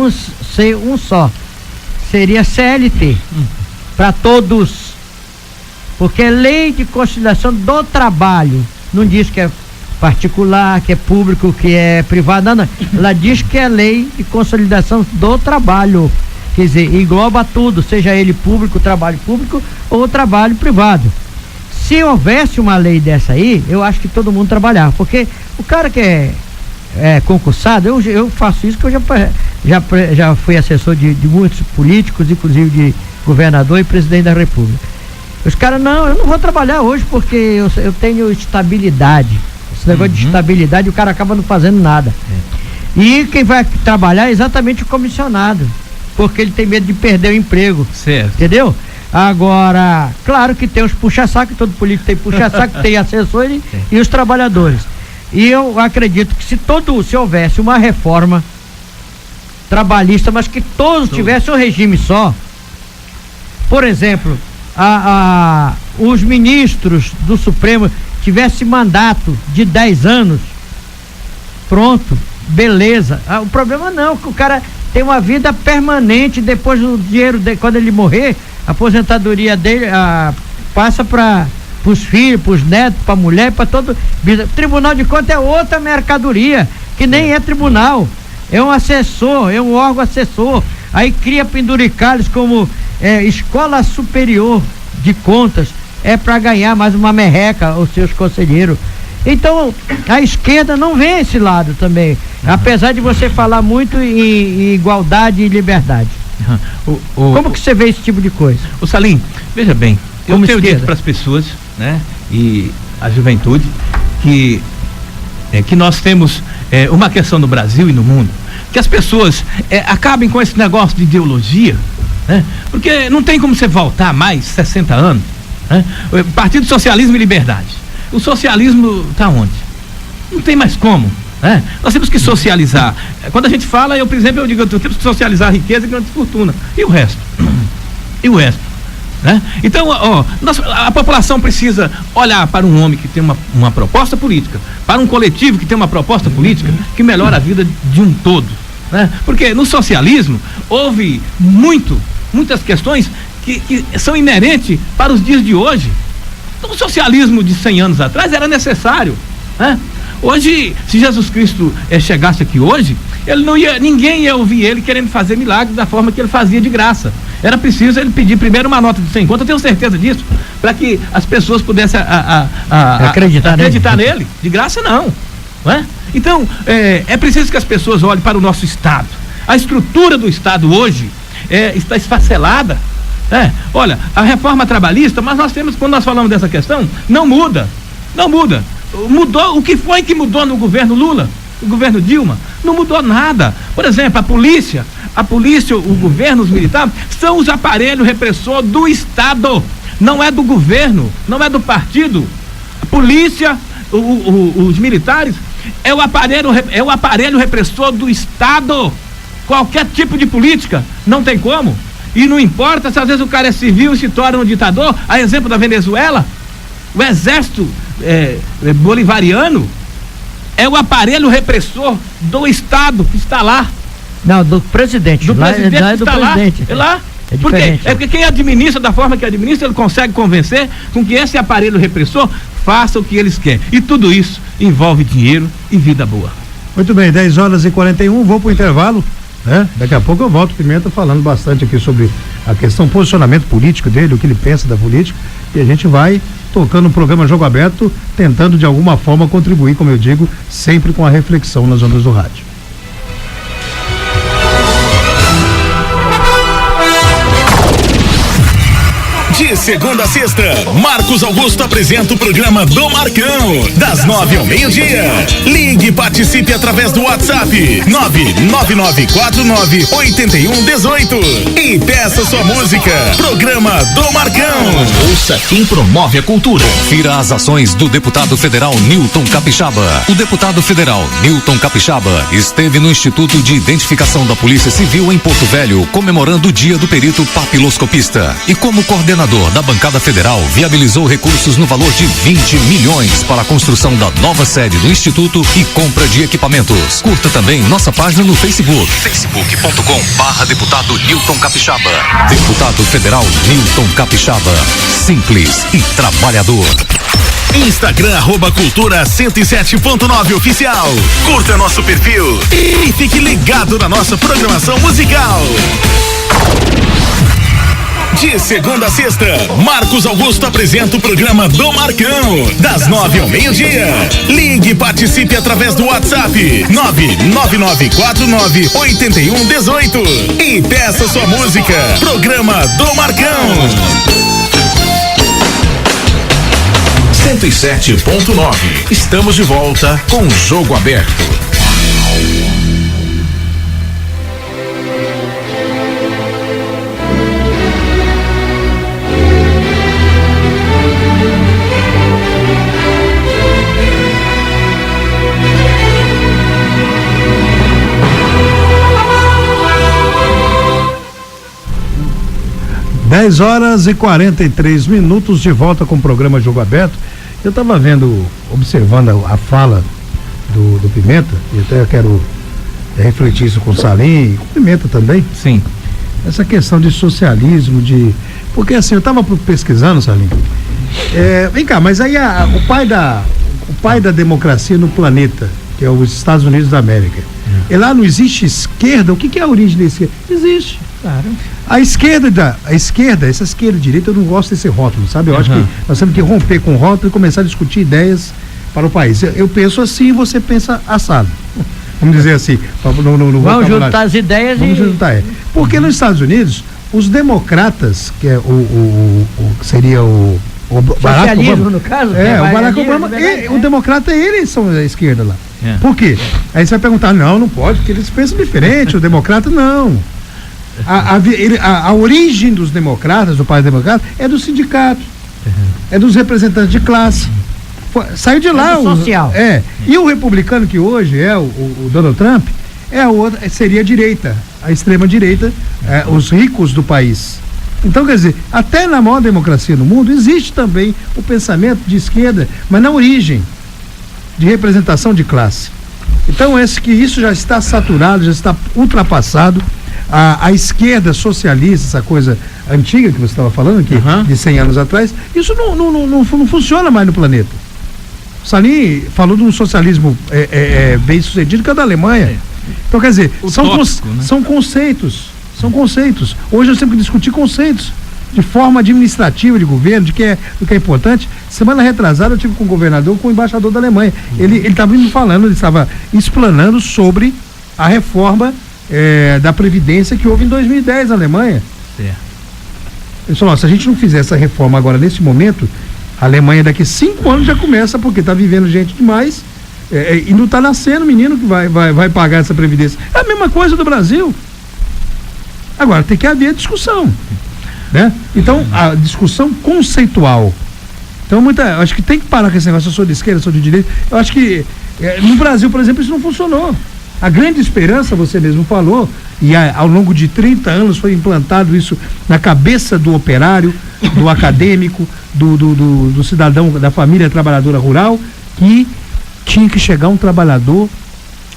ser um só. Seria CLT para todos. Porque é lei de conciliação do trabalho. Não diz que é particular, que é público, que é privado, não. Ela diz que é lei de consolidação do trabalho. Quer dizer, engloba tudo, seja ele público, trabalho público ou trabalho privado. Se houvesse uma lei dessa aí, eu acho que todo mundo trabalhava, porque o cara que é concursado, eu faço isso, que eu já fui assessor de muitos políticos, inclusive de governador e presidente da República. Os caras, não, eu não vou trabalhar hoje porque eu tenho estabilidade. Esse negócio de estabilidade, o cara acaba não fazendo nada. E quem vai trabalhar é exatamente o comissionado, porque ele tem medo de perder o emprego. Certo. Entendeu? Agora, claro que tem os puxa-saco, todo político tem puxa-saco, tem assessores e os trabalhadores. E eu acredito que se houvesse uma reforma trabalhista, mas que todos tivessem um regime só, por exemplo, os ministros do Supremo tivessem mandato de 10 anos, pronto, beleza. O problema não, que o cara tem uma vida permanente, depois do dinheiro, quando ele morrer, a aposentadoria dele passa para os filhos, para os netos, para a mulher, para todo. Tribunal de Contas é outra mercadoria, que nem é tribunal, é um assessor, é um órgão assessor. Aí cria penduricalhos como Escola Superior de Contas, para ganhar mais uma merreca os seus conselheiros. Então, a esquerda não vê esse lado também, apesar de você falar muito em igualdade e liberdade. Como que você vê esse tipo de coisa? O Salim, veja bem, eu tenho dito para as pessoas, né, e a juventude, que nós temos uma questão no Brasil e no mundo, que as pessoas acabem com esse negócio de ideologia, né, porque não tem como você voltar mais 60 anos, né? Partido Socialismo e Liberdade. O socialismo está onde? Não tem mais como, né? Nós temos que socializar. Quando a gente fala, por exemplo, eu digo, temos que socializar a riqueza e grande fortuna. E o resto? E o resto? Né? Então, a população precisa olhar para um homem que tem uma proposta política, para um coletivo que tem uma proposta política que melhora a vida de um todo, né? Porque no socialismo houve muitas questões que são inerentes para os dias de hoje. Então, o socialismo de 100 anos atrás era necessário, né? Hoje, se Jesus Cristo chegasse aqui hoje, ninguém ia ouvir ele querendo fazer milagres da forma que ele fazia de graça. Era preciso ele pedir primeiro uma nota de 100 conto, eu tenho certeza disso, para que as pessoas pudessem acreditar nele. De graça não é? Então, é preciso que as pessoas olhem para o nosso Estado. A estrutura do Estado hoje está esfacelada. Olha, a reforma trabalhista, mas nós temos, quando nós falamos dessa questão, não muda. Mudou, o que foi que mudou no governo Lula, no governo Dilma? Não mudou nada. Por exemplo, a polícia, o governo, os militares, são os aparelhos repressores do Estado, não é do governo, não é do partido. A polícia, os militares, é o aparelho repressor do Estado. Qualquer tipo de política, não tem como. E não importa se às vezes o cara é civil e se torna um ditador, a exemplo da Venezuela, o exército bolivariano é o aparelho repressor do Estado que está lá. Não, do presidente. Do presidente que está presidente. Lá. É Por quê? Porque quem administra da forma que administra, ele consegue convencer com que esse aparelho repressor faça o que eles querem. E tudo isso envolve dinheiro e vida boa. Muito bem, 10h41, vou pro intervalo. Daqui a pouco eu volto, Pimenta, falando bastante aqui sobre a questão, posicionamento político dele, o que ele pensa da política, e a gente vai tocando o programa Jogo Aberto, tentando de alguma forma contribuir, como eu digo, sempre com a reflexão nas ondas do rádio. De segunda a sexta, Marcos Augusto apresenta o programa do Marcão, das 9 ao meio-dia. Ligue e participe através do WhatsApp 999498118 e peça sua música. Programa do Marcão. Ouça quem promove a cultura. Confira as ações do deputado federal Newton Capixaba. O deputado federal Newton Capixaba esteve no Instituto de Identificação da Polícia Civil em Porto Velho, comemorando o dia do perito papiloscopista. E como coordenador da bancada federal, viabilizou recursos no valor de 20 milhões para a construção da nova sede do Instituto e compra de equipamentos. Curta também nossa página no Facebook, facebook.com/deputado Newton Capixaba. Deputado federal Newton Capixaba, simples e trabalhador. Instagram @cultura 107.9 oficial. Curta nosso perfil e fique ligado na nossa programação musical. De segunda a sexta, Marcos Augusto apresenta o programa do Marcão, das 9 ao meio-dia. Ligue e participe através do WhatsApp 999498118 e peça sua música. Programa do Marcão. 107.9. Estamos de volta com o Jogo Aberto. Dez horas e 43 minutos, de volta com o programa Jogo Aberto. Eu estava observando a fala do Pimenta, e até eu quero refletir isso com o Salim e com o Pimenta também. Sim. Essa questão de socialismo, porque assim, eu estava pesquisando, Salim. Vem cá, mas aí o pai da democracia no planeta, que é os Estados Unidos da América, e lá não existe esquerda? O que é a origem da esquerda? Existe. Claro. A esquerda, essa esquerda e direita, eu não gosto desse rótulo, sabe? Eu acho que nós temos que romper com o rótulo e começar a discutir ideias para o país. Eu penso assim, você pensa assado. Vamos dizer assim. Vamos juntar as ideias. Vamos juntar. Porque nos Estados Unidos, os democratas, que é seria o socialismo, Obama, no caso? o Barack Obama, o democrata, eles são da esquerda lá. Por quê? Aí você vai perguntar, não pode, porque eles pensam diferente, o democrata não. A origem dos democratas, do pai democrata, é do sindicato, é dos representantes de classe. Saiu de lá. Social. E o republicano, que hoje é o Donald Trump, seria a direita, a extrema direita, os ricos do país. Então, quer dizer, até na maior democracia no mundo existe também o pensamento de esquerda, mas na origem de representação de classe. Então, isso já está saturado, já está ultrapassado. A esquerda socialista, essa coisa antiga que você estava falando aqui, de 100 anos atrás, isso não funciona mais no planeta. O Salim falou de um socialismo bem sucedido, que é da Alemanha. Então, quer dizer, são conceitos. Hoje eu sempre discuti conceitos de forma administrativa de governo, do que é importante. Semana retrasada eu tive com o governador, com o embaixador da Alemanha. Ele estava me falando, ele estava explanando sobre a reforma da Previdência que houve em 2010 na Alemanha. Ele falou, se a gente não fizer essa reforma agora, nesse momento, a Alemanha daqui 5 anos já começa, porque está vivendo gente demais, e não está nascendo menino que vai pagar essa Previdência. É a mesma coisa do Brasil. Agora, tem que haver discussão, né? Então, a discussão conceitual. Então, eu acho que tem que parar com esse negócio, eu sou de esquerda, eu sou de direita. Eu acho que no Brasil, por exemplo, isso não funcionou. A grande esperança, você mesmo falou, e ao longo de 30 anos foi implantado isso na cabeça do operário, do acadêmico, do cidadão, da família trabalhadora rural, que tinha que chegar um trabalhador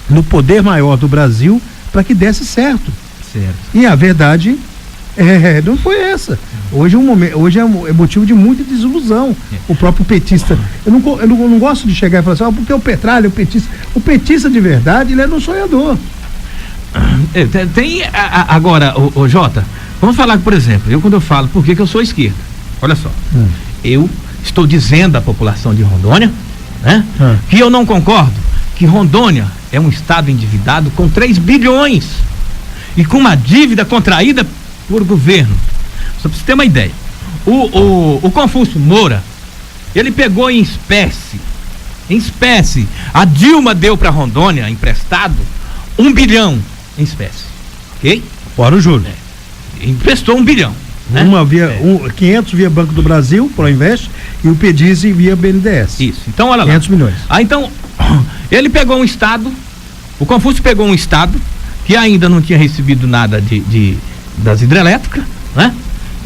no poder maior do Brasil para que desse certo. E a verdade não foi essa. Hoje é motivo de muita desilusão. O próprio petista, eu não gosto de chegar e falar assim, porque o Petralha, o petista de verdade, ele é um sonhador. Tem agora, o Jota, vamos falar, por exemplo, quando eu falo por que eu sou esquerda, olha só, eu estou dizendo à população de Rondônia, né? Que eu não concordo, que Rondônia é um estado endividado com 3 bilhões e com uma dívida contraída por governo. Só para você ter uma ideia, o Confúcio Moura, ele pegou em espécie, a Dilma deu para Rondônia emprestado 1 bilhão em espécie, ok? Fora o juro. Emprestou 1 bilhão. Né? 500 via Banco do Brasil, Proinvest, e o PEDIS via BNDES. Isso, então olha lá. 500 milhões. Então, ele pegou um estado, o Confúcio pegou um estado que ainda não tinha recebido nada das hidrelétricas, né?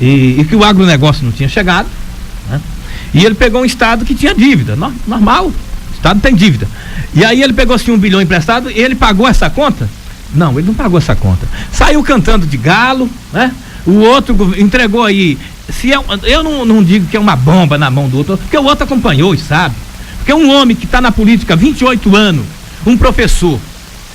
E que o agronegócio não tinha chegado, né? E ele pegou um estado que tinha dívida, normal, o estado tem dívida. E aí ele pegou assim 1 bilhão emprestado e ele pagou essa conta? Não, ele não pagou essa conta. Saiu cantando de galo, né? O outro entregou aí, eu não digo que é uma bomba na mão do outro, porque o outro acompanhou e sabe. Porque um homem que está na política há 28 anos, um professor,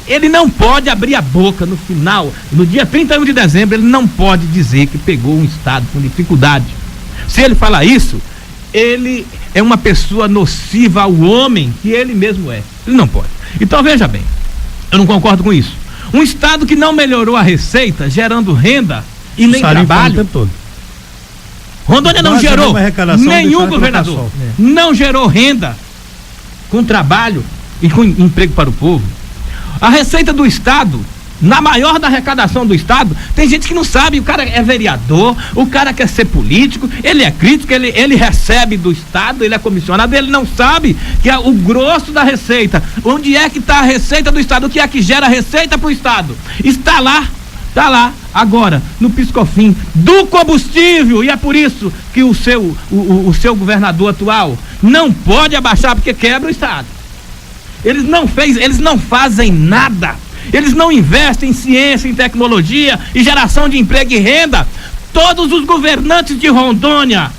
ele não pode abrir a boca no final, no dia 31 de dezembro, ele não pode dizer que pegou um estado com dificuldade. Se ele falar isso, ele é uma pessoa nociva ao homem que ele mesmo é. Ele não pode. Então veja bem, eu não concordo com isso. Um estado que não melhorou a receita, gerando renda e nem trabalho. Rondônia não gerou, nenhum governador não gerou renda com trabalho e com emprego para o povo. A receita do estado, na maior da arrecadação do estado, tem gente que não sabe, o cara é vereador, o cara quer ser político, ele é crítico, ele recebe do estado, ele é comissionado, ele não sabe que é o grosso da receita. Onde é que está a receita do estado? O que é que gera a receita para o estado? Está lá agora no PiscoFins do combustível, e é por isso que o seu governador atual não pode abaixar, porque quebra o estado. Eles não fazem nada, eles não investem em ciência, em tecnologia e geração de emprego e renda. Todos os governantes de Rondônia,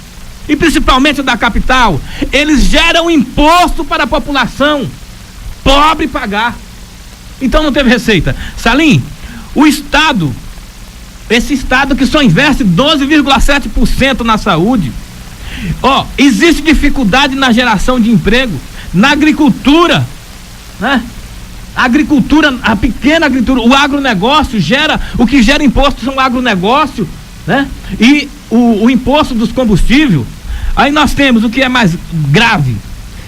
e principalmente da capital, eles geram imposto para a população pobre pagar. Então não teve receita. Salim, o estado, esse estado que só investe 12,7% na saúde, existe dificuldade na geração de emprego, na agricultura, né? A pequena agricultura, o agronegócio o que gera imposto são o agronegócio, né? E o imposto dos combustíveis. Aí nós temos o que é mais grave: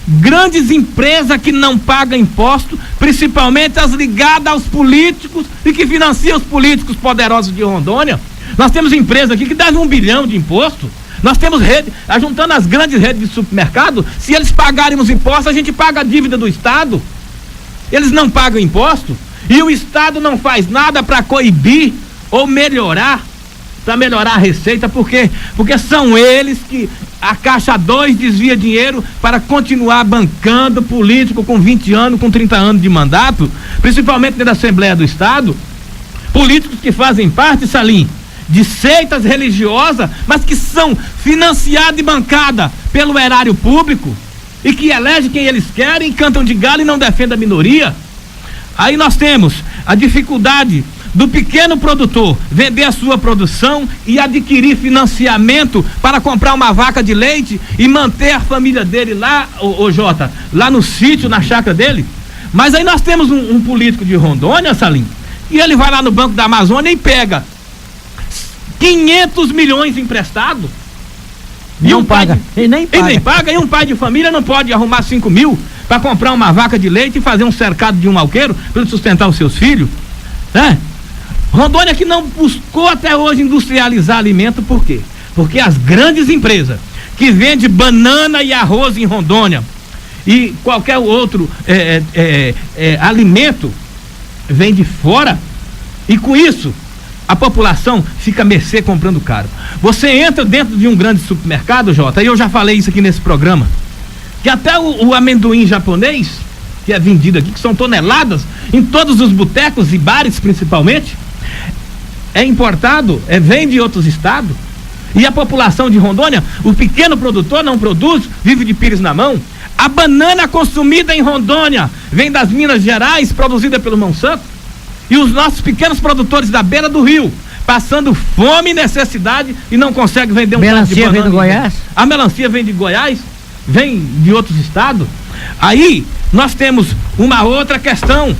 grandes empresas que não pagam imposto, principalmente as ligadas aos políticos e que financiam os políticos poderosos de Rondônia. Nós temos empresas aqui que devem 1 bilhão de imposto. Nós temos juntando as grandes redes de supermercado, se eles pagarem os impostos, a gente paga a dívida do estado. Eles não pagam imposto e o estado não faz nada para coibir ou melhorar, para melhorar a receita, porque são eles que a Caixa 2 desvia dinheiro para continuar bancando político com 20 anos, com 30 anos de mandato, principalmente dentro da Assembleia do Estado, políticos que fazem parte, Salim, de seitas religiosas, mas que são financiadas e bancadas pelo erário público e que elege quem eles querem, cantam de galo e não defendem a minoria. Aí nós temos a dificuldade do pequeno produtor vender a sua produção e adquirir financiamento para comprar uma vaca de leite e manter a família dele lá, Jota, lá no sítio, na chácara dele. Mas aí nós temos um político de Rondônia, Salim, e ele vai lá no Banco da Amazônia e pega 500 milhões emprestado. Não paga. Ele nem paga. E um pai de família não pode arrumar 5 mil para comprar uma vaca de leite e fazer um cercado de um alqueiro para sustentar os seus filhos, né? Rondônia que não buscou até hoje industrializar alimento, por quê? Porque as grandes empresas que vendem banana e arroz em Rondônia e qualquer outro alimento vem de fora, e com isso a população fica a mercê comprando caro. Você entra dentro de um grande supermercado, Jota, e eu já falei isso aqui nesse programa, que até o amendoim japonês, que é vendido aqui, que são toneladas em todos os botecos e bares principalmente, é importado, vem de outros estados, e a população de Rondônia, o pequeno produtor não produz, vive de pires na mão. A banana consumida em Rondônia vem das Minas Gerais, produzida pelo Monsanto. E os nossos pequenos produtores da beira do rio passando fome e necessidade e não consegue vender um melancia vem do Goiás? A melancia vem de Goiás, vem de outros estados. Aí nós temos uma outra questão,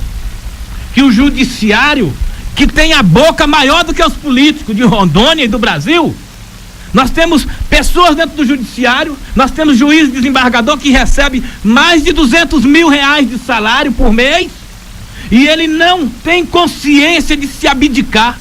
que o judiciário, que tem a boca maior do que os políticos de Rondônia e do Brasil, nós temos pessoas dentro do judiciário, nós temos juiz e desembargador que recebe mais de R$200 mil de salário por mês, e ele não tem consciência de se abdicar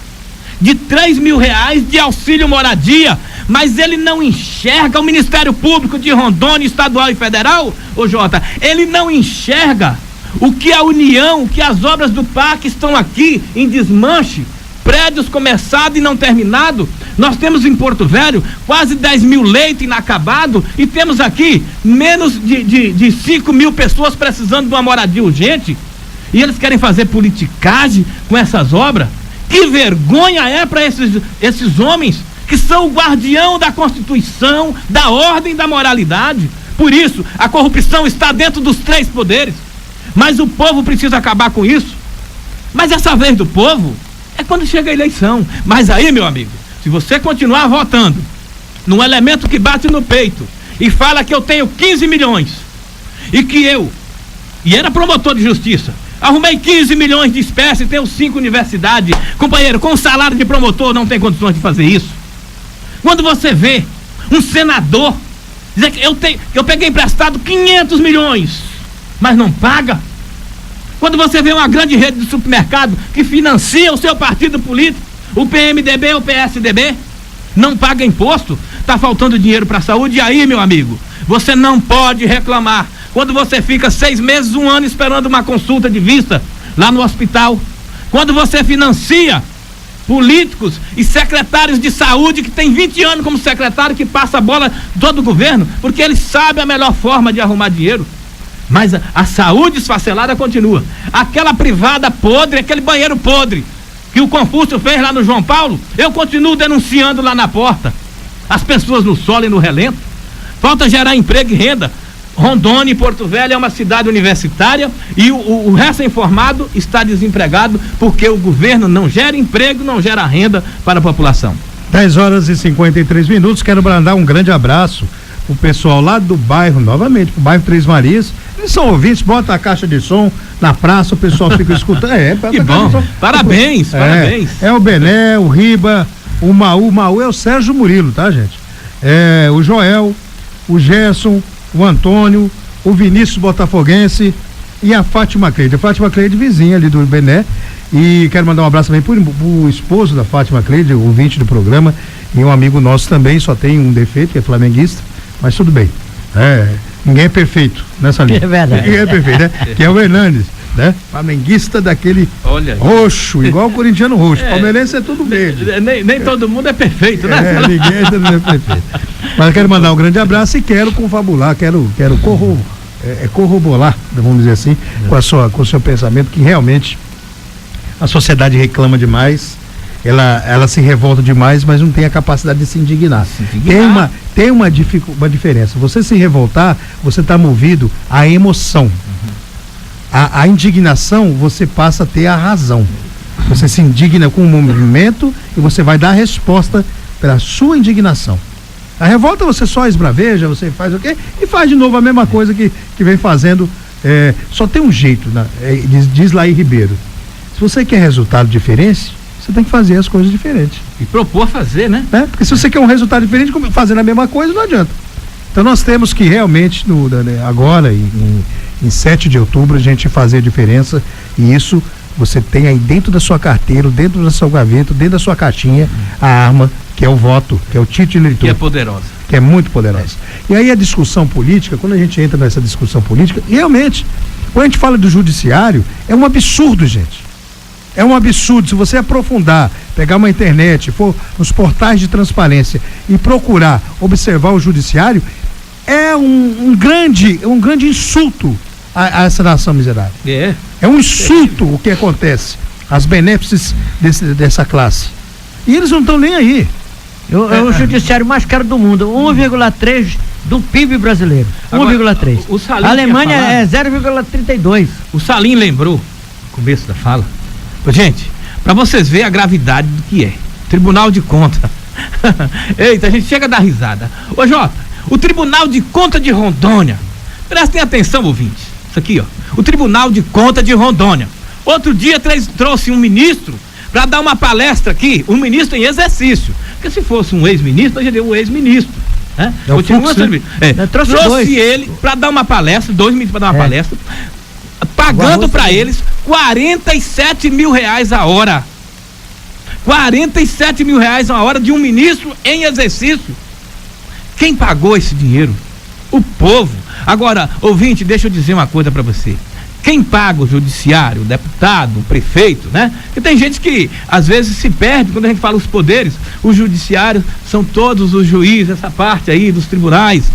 de R$3 mil de auxílio moradia, mas ele não enxerga o Ministério Público de Rondônia, estadual e federal, ô Jota, ele não enxerga o que a União, o que as obras do parque estão aqui em desmanche, prédios começados e não terminados. Nós temos em Porto Velho quase 10 mil leitos inacabados e temos aqui menos de 5 mil pessoas precisando de uma moradia urgente, e eles querem fazer politicagem com essas obras. Que vergonha é para esses homens que são o guardião da Constituição, da ordem, da moralidade. Por isso, a corrupção está dentro dos 3 poderes, mas o povo precisa acabar com isso. Mas essa vez do povo é quando chega a eleição. Mas aí, meu amigo, se você continuar votando num elemento que bate no peito e fala que eu tenho 15 milhões e que e era promotor de justiça, arrumei 15 milhões de espécie, tenho 5 universidades, companheiro, com salário de promotor não tem condições de fazer isso. Quando você vê um senador dizer que eu peguei emprestado 500 milhões, mas não paga. Quando você vê uma grande rede de supermercado que financia o seu partido político, o PMDB ou o PSDB, não paga imposto, está faltando dinheiro para a saúde, e aí, meu amigo, você não pode reclamar. Quando você fica 6 meses, 1 ano esperando uma consulta de vista lá no hospital, quando você financia políticos e secretários de saúde que tem 20 anos como secretário, que passa a bola todo o governo, porque eles sabem a melhor forma de arrumar dinheiro. Mas a saúde esfacelada continua. Aquela privada podre, aquele banheiro podre que o Confúcio fez lá no João Paulo, eu continuo denunciando lá na porta. As pessoas no solo e no relento. Falta gerar emprego e renda. Rondônia e Porto Velho é uma cidade universitária e o recém-formado está desempregado porque o governo não gera emprego, não gera renda para a população. 10h53. Quero mandar um grande abraço o pessoal lá do bairro, novamente, pro bairro Três Marias. Eles são ouvintes, bota a caixa de som na praça, o pessoal fica escutando. Que bom, parabéns. É o Bené, o Riba, o Maú é o Sérgio Murilo, tá, gente? O Joel, o Gerson, o Antônio, o Vinícius Botafoguense e a Fátima Cleide. A Fátima Cleide, vizinha ali do Bené. E quero mandar um abraço também pro esposo da Fátima Cleide, ouvinte do programa, e um amigo nosso também, só tem um defeito, que é flamenguista, mas tudo bem. Ninguém é perfeito nessa linha. É verdade. Ninguém é perfeito, né? Que é o Hernandes, né? Flamenguista daquele roxo, igual o corintiano roxo. Palmeirense é tudo verde. Nem todo mundo é perfeito, né? Ninguém é perfeito. Mas eu quero mandar um grande abraço e quero confabular, quero corroborar, vamos dizer assim, com o seu pensamento, que realmente a sociedade reclama demais, ela se revolta demais, mas não tem a capacidade de se indignar. Tem uma diferença. Você se revoltar, você está movido à emoção. A indignação, você passa a ter a razão. Você se indigna com o movimento e você vai dar a resposta pela sua indignação. A revolta você só esbraveja, você faz o quê? E faz de novo a mesma coisa que vem fazendo. Só tem um jeito, né? Diz Laí Ribeiro. Se você quer resultado diferente, você tem que fazer as coisas diferentes. E propor fazer, né? Porque se você quer um resultado diferente, fazendo a mesma coisa, não adianta. Então nós temos que realmente, agora, em 7 de outubro, a gente fazer a diferença, e isso você tem aí dentro da sua carteira, dentro da sua gaveta, dentro da sua caixinha, a arma, que é o voto, que é o título de eleitor. Que é poderosa. Que é muito poderosa. E aí a discussão política, quando a gente entra nessa discussão política, realmente, quando a gente fala do judiciário, é um absurdo, gente. É um absurdo. Se você aprofundar, pegar uma internet, for nos portais de transparência e procurar observar o judiciário, é um grande insulto a essa nação miserável. É um insulto o que acontece, as benéfices dessa classe. E eles não estão nem aí. É o judiciário mais caro do mundo, 1,3 do PIB brasileiro. 1,3. A Alemanha é 0,32. O Salim lembrou, no começo da fala, gente, para vocês verem a gravidade do que é. Tribunal de Contas. Eita, a gente chega a dar risada. Ô Jota, o Tribunal de Contas de Rondônia, prestem atenção, ouvintes, isso aqui, ó, o Tribunal de Contas de Rondônia, outro dia trouxe um ministro para dar uma palestra aqui, um ministro em exercício, porque se fosse um ex-ministro, a gente deu um ex-ministro, né? Trouxe ele para dar uma palestra, 2 ministros para dar uma palestra, pagando para eles R$47 mil a hora. R$47 mil a hora de um ministro em exercício. Quem pagou esse dinheiro? O povo. Agora, ouvinte, deixa eu dizer uma coisa para você. Quem paga o judiciário, o deputado, o prefeito, né? Porque tem gente que às vezes se perde quando a gente fala os poderes. O judiciário são todos os juízes, essa parte aí dos tribunais.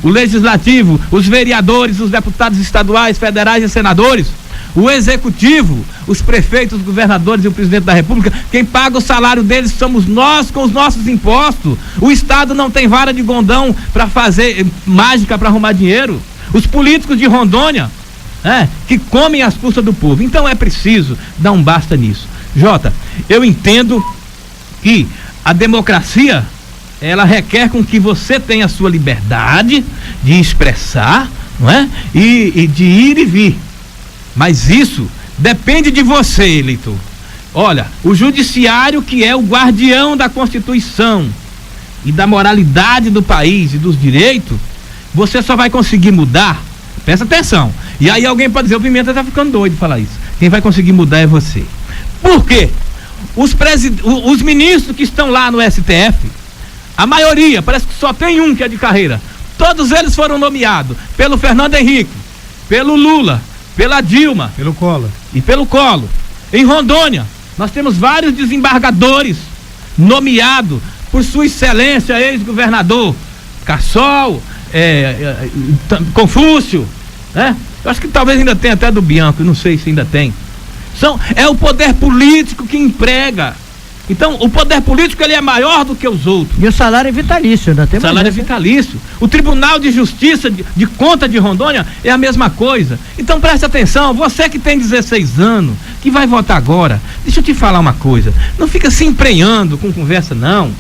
O legislativo, os vereadores, os deputados estaduais, federais e senadores. O executivo, os prefeitos, os governadores e o presidente da República. Quem paga o salário deles somos nós com os nossos impostos. O Estado não tem vara de gondão para fazer mágica para arrumar dinheiro. Os políticos de Rondônia, que comem as custas do povo. Então é preciso dar um basta nisso. Jota, eu entendo que a democracia, ela requer com que você tenha a sua liberdade de expressar, não é? E de ir e vir. Mas isso depende de você, eleitor. Olha, o judiciário, que é o guardião da Constituição e da moralidade do país e dos direitos, você só vai conseguir mudar, presta atenção, e aí alguém pode dizer, o Pimenta tá ficando doido de falar isso. Quem vai conseguir mudar é você. Por quê? Os ministros que estão lá no STF, a maioria, parece que só tem um que é de carreira, todos eles foram nomeados pelo Fernando Henrique, pelo Lula, pela Dilma, pelo Collor e pelo Collor. Em Rondônia nós temos vários desembargadores nomeados por sua excelência ex-governador Cassol, Confúcio, né? Eu acho que talvez ainda tenha até do Bianco, não sei se ainda tem. É o poder político que emprega. Então, o poder político, ele é maior do que os outros. E o salário é vitalício, ainda tem mais. O salário é vitalício. O Tribunal de Justiça de Conta de Rondônia é a mesma coisa. Então, preste atenção, você que tem 16 anos, que vai votar agora, deixa eu te falar uma coisa, não fica se emprenhando com conversa, não.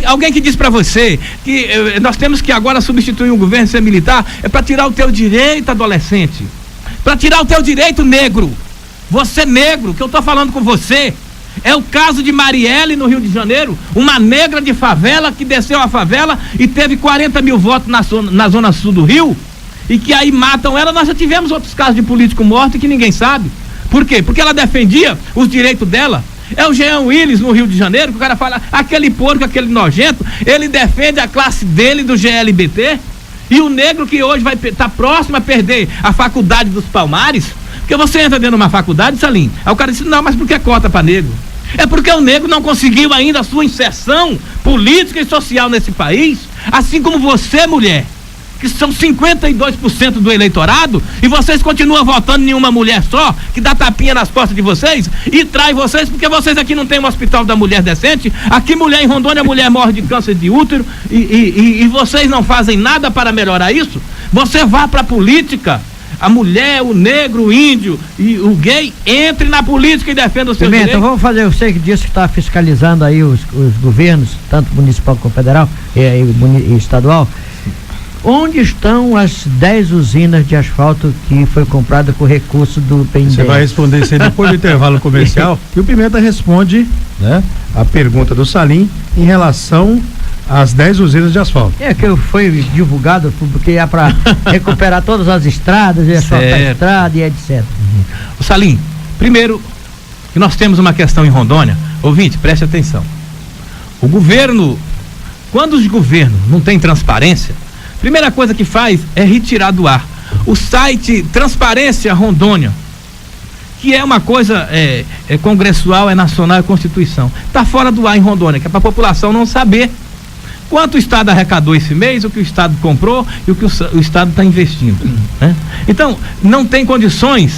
Alguém que diz pra você que nós temos que agora substituir o governo ser militar, é pra tirar o teu direito, adolescente. Pra tirar o teu direito, negro. Você negro, que eu tô falando com você. É o caso de Marielle, no Rio de Janeiro, uma negra de favela que desceu a favela e teve 40 mil votos na zona sul do Rio, e que aí matam ela. Nós já tivemos outros casos de político morto que ninguém sabe. Por quê? Porque ela defendia os direitos dela. É o Jean Willis, no Rio de Janeiro, que o cara fala, aquele porco, aquele nojento, ele defende a classe dele do GLBT, e o negro que hoje vai estar próximo a perder a faculdade dos Palmares. Porque você entra dentro de uma faculdade, Salim, aí o cara disse, não, mas por que cota para negro? É porque o negro não conseguiu ainda a sua inserção política e social nesse país, assim como você, mulher, que são 52% do eleitorado, e vocês continuam votando em uma mulher só, que dá tapinha nas costas de vocês e trai vocês, porque vocês aqui não tem um hospital da mulher decente. Aqui, mulher em Rondônia, a mulher morre de câncer de útero, e vocês não fazem nada para melhorar isso. Você vá para a política. A mulher, o negro, o índio e o gay, entre na política e defenda os seus direitos. Então vamos fazer, você que disse que está fiscalizando aí os governos, tanto municipal como federal e estadual. Onde estão as 10 usinas de asfalto que foi comprada com recurso do PNDES? Você vai responder isso aí depois do intervalo comercial. E o Pimenta responde, né, a pergunta do Salim em relação às 10 usinas de asfalto. Que foi divulgado, porque é para recuperar todas as estradas, e asfaltar a estrada e etc. O Salim, primeiro, que nós temos uma questão em Rondônia, ouvinte, preste atenção. O governo, quando os governos não têm transparência, a primeira coisa que faz é retirar do ar o site Transparência Rondônia, que é uma coisa congressual, é nacional, é Constituição. Está fora do ar em Rondônia, que é para a população não saber quanto o Estado arrecadou esse mês, o que o Estado comprou e o que o Estado está investindo, né? Então, não tem condições,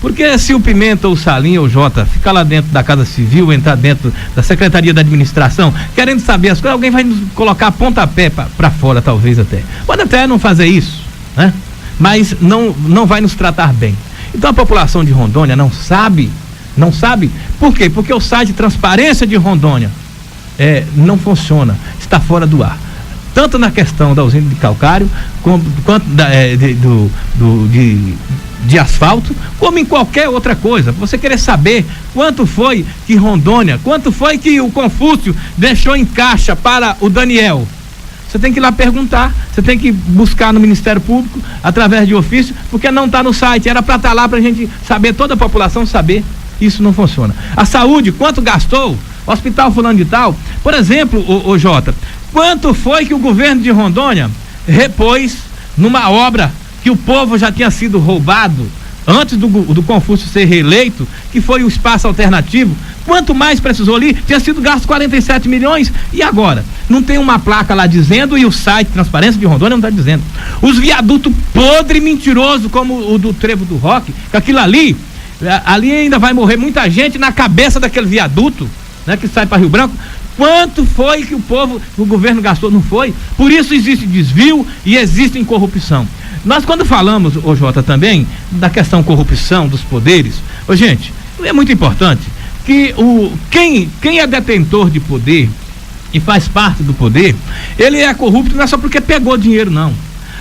porque se o Pimenta, ou o Salim, ou o Jota ficar lá dentro da Casa Civil, entrar dentro da Secretaria da Administração, querendo saber as coisas, alguém vai nos colocar pontapé para fora, talvez até. Pode até não fazer isso, né? Mas não vai nos tratar bem. Então a população de Rondônia não sabe. Por quê? Porque o site Transparência de Rondônia não funciona, está fora do ar. Tanto na questão da usina de calcário, quanto de asfalto, como em qualquer outra coisa. Você querer saber quanto foi que Rondônia, quanto foi que o Confúcio deixou em caixa para o Daniel, você tem que ir lá perguntar, você tem que buscar no Ministério Público, através de ofício, porque não está no site, era para estar lá para a gente saber, toda a população saber. Isso não funciona. A saúde, quanto gastou? Hospital fulano de tal, por exemplo, o Jota, quanto foi que o governo de Rondônia repôs numa obra que o povo já tinha sido roubado antes do Confúcio ser reeleito, que foi o espaço alternativo? Quanto mais precisou ali? Tinha sido gasto 47 milhões, e agora? Não tem uma placa lá dizendo, e o site Transparência de Rondônia não está dizendo. Os viadutos podre e mentiroso, como o do Trevo do Roque, que aquilo ali ainda vai morrer muita gente na cabeça daquele viaduto, né, que sai para Rio Branco. Quanto foi que o governo gastou? Não foi? Por isso existe desvio e existe corrupção. Nós, quando falamos, Jota, também da questão corrupção dos poderes, gente, é muito importante que quem é detentor de poder e faz parte do poder, ele é corrupto não é só porque pegou dinheiro, não.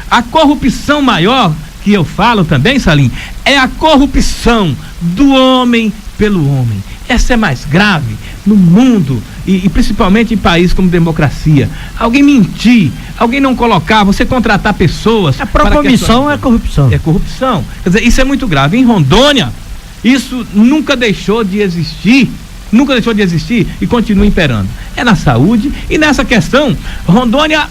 A corrupção maior que eu falo também, Salim, é a corrupção do homem pelo homem. Essa é mais grave no mundo e principalmente em países como democracia. Alguém mentir, alguém não colocar, você contratar pessoas. A própria omissão é corrupção. É corrupção. Quer dizer, isso é muito grave. Em Rondônia, isso nunca deixou de existir e continua imperando. É na saúde e nessa questão, Rondônia,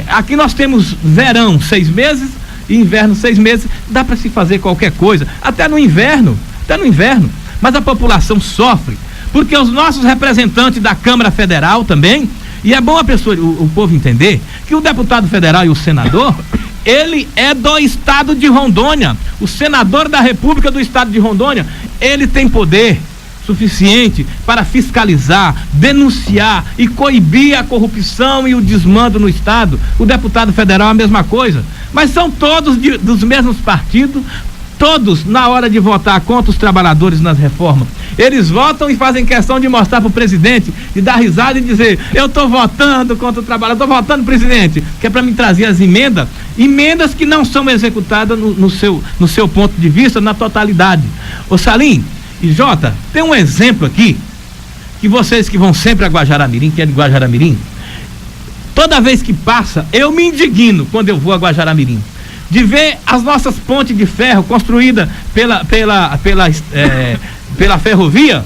aqui nós temos verão 6 meses e inverno 6 meses, dá para se fazer qualquer coisa, até no inverno, mas a população sofre, porque os nossos representantes da Câmara Federal também, e é bom o povo entender que o deputado federal e o senador, ele é do estado de Rondônia, o senador da República do estado de Rondônia, ele tem poder suficiente para fiscalizar, denunciar e coibir a corrupção e o desmando no estado. O deputado federal é a mesma coisa, mas são todos dos mesmos partidos, todos na hora de votar contra os trabalhadores nas reformas. Eles votam e fazem questão de mostrar para o presidente, de dar risada e dizer, eu estou votando contra o trabalhador, estou votando, presidente, que é para me trazer as emendas que não são executadas no seu ponto de vista, na totalidade. Ô Salim e Jota, tem um exemplo aqui, que vocês que vão sempre a Guajará-Mirim, que é de Guajará-Mirim, toda vez que passa, eu me indigno quando eu vou a Guajará-Mirim, de ver as nossas pontes de ferro construídas pela ferrovia,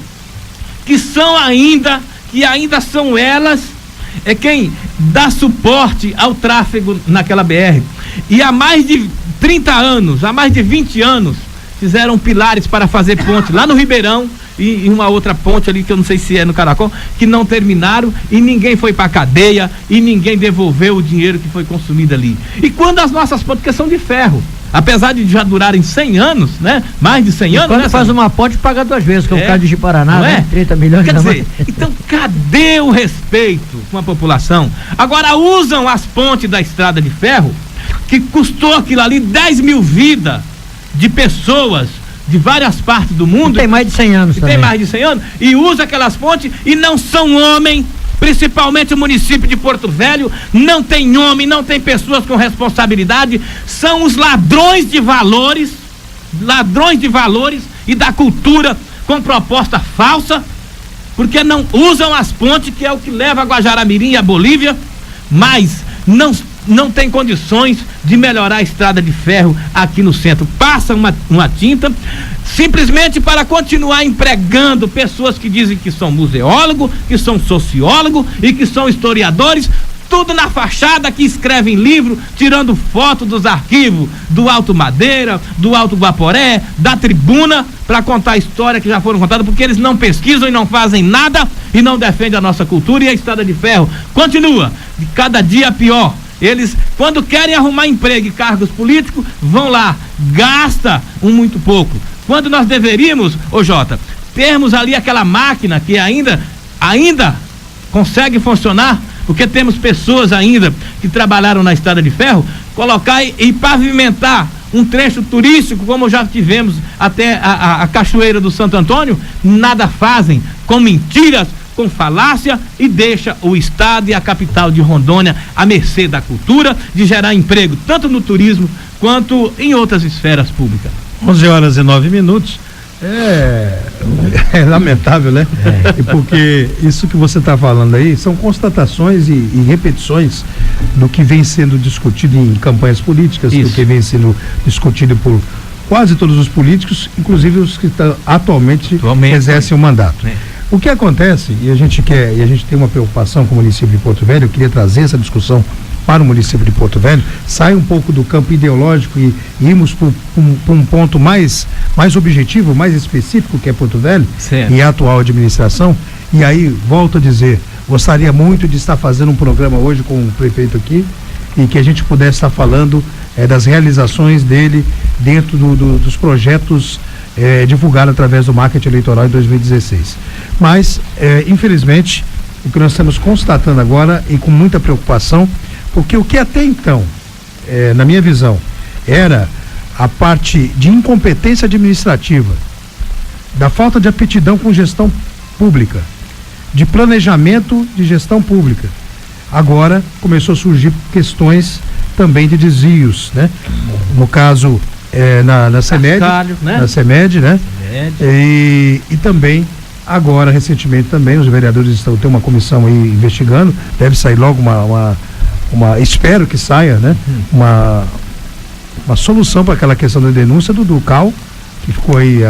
que ainda são elas quem dá suporte ao tráfego naquela BR. E há mais de 30 anos, há mais de 20 anos, fizeram pilares para fazer ponte lá no Ribeirão e uma outra ponte ali que eu não sei se é no Caracol, que não terminaram e ninguém foi para cadeia e ninguém devolveu o dinheiro que foi consumido ali. E quando as nossas pontes, que são de ferro, apesar de já durarem 100 anos, né? Mais de 100 anos, quando faz uma ponte, paga 2 vezes, que é o caso de Ji-Paraná, né? 30 milhões. Quer dizer, então cadê o respeito com a população? Agora usam as pontes da estrada de ferro, que custou aquilo ali 10 mil vidas de pessoas de várias partes do mundo. Tem mais de 100 anos também. Tem mais de 100 anos e usa aquelas pontes e não são homens, principalmente o município de Porto Velho, não tem homem, não tem pessoas com responsabilidade, são os ladrões de valores e da cultura com proposta falsa, porque não usam as pontes, que é o que leva a Guajará-Mirim e a Bolívia, mas não tem condições de melhorar a estrada de ferro aqui no centro. Passa uma tinta simplesmente para continuar empregando pessoas que dizem que são museólogos, que são sociólogos e que são historiadores, tudo na fachada, que escrevem livro, tirando foto dos arquivos do Alto Madeira, do Alto Guaporé, da Tribuna, para contar a história que já foram contadas, porque eles não pesquisam e não fazem nada e não defendem a nossa cultura. E a estrada de ferro continua de cada dia pior. Eles, quando querem arrumar emprego e cargos políticos, vão lá, gasta muito pouco. Quando nós deveríamos, Jota, termos ali aquela máquina que ainda consegue funcionar, porque temos pessoas ainda que trabalharam na estrada de ferro, colocar e pavimentar um trecho turístico, como já tivemos até a Cachoeira do Santo Antônio, nada fazem, com mentiras, com falácia e deixa o estado e a capital de Rondônia à mercê da cultura, de gerar emprego tanto no turismo quanto em outras esferas públicas. 11h09. É lamentável, né? Porque isso que você está falando aí são constatações e repetições do que vem sendo discutido em campanhas políticas, do que vem sendo discutido por quase todos os políticos, inclusive os que atualmente exercem o mandato. O que acontece, e a gente tem uma preocupação com o município de Porto Velho, eu queria trazer essa discussão para o município de Porto Velho, sai um pouco do campo ideológico e irmos para um ponto mais objetivo, mais específico, que é Porto Velho, certo, e a atual administração. E aí, volto a dizer, gostaria muito de estar fazendo um programa hoje com o prefeito aqui e que a gente pudesse estar falando das realizações dele dentro dos projetos divulgados através do marketing eleitoral em 2016. Mas, infelizmente, o que nós estamos constatando agora e com muita preocupação, porque o que até então, na minha visão, era a parte de incompetência administrativa, da falta de aptidão com gestão pública, de planejamento de gestão pública, agora começou a surgir questões também de desvios, né? No caso, na CEMED, né? Na CEMED, né? E também agora, recentemente também, os vereadores têm uma comissão aí investigando, deve sair logo espero que saia, né? Uma solução para aquela questão da denúncia do CAL, que ficou aí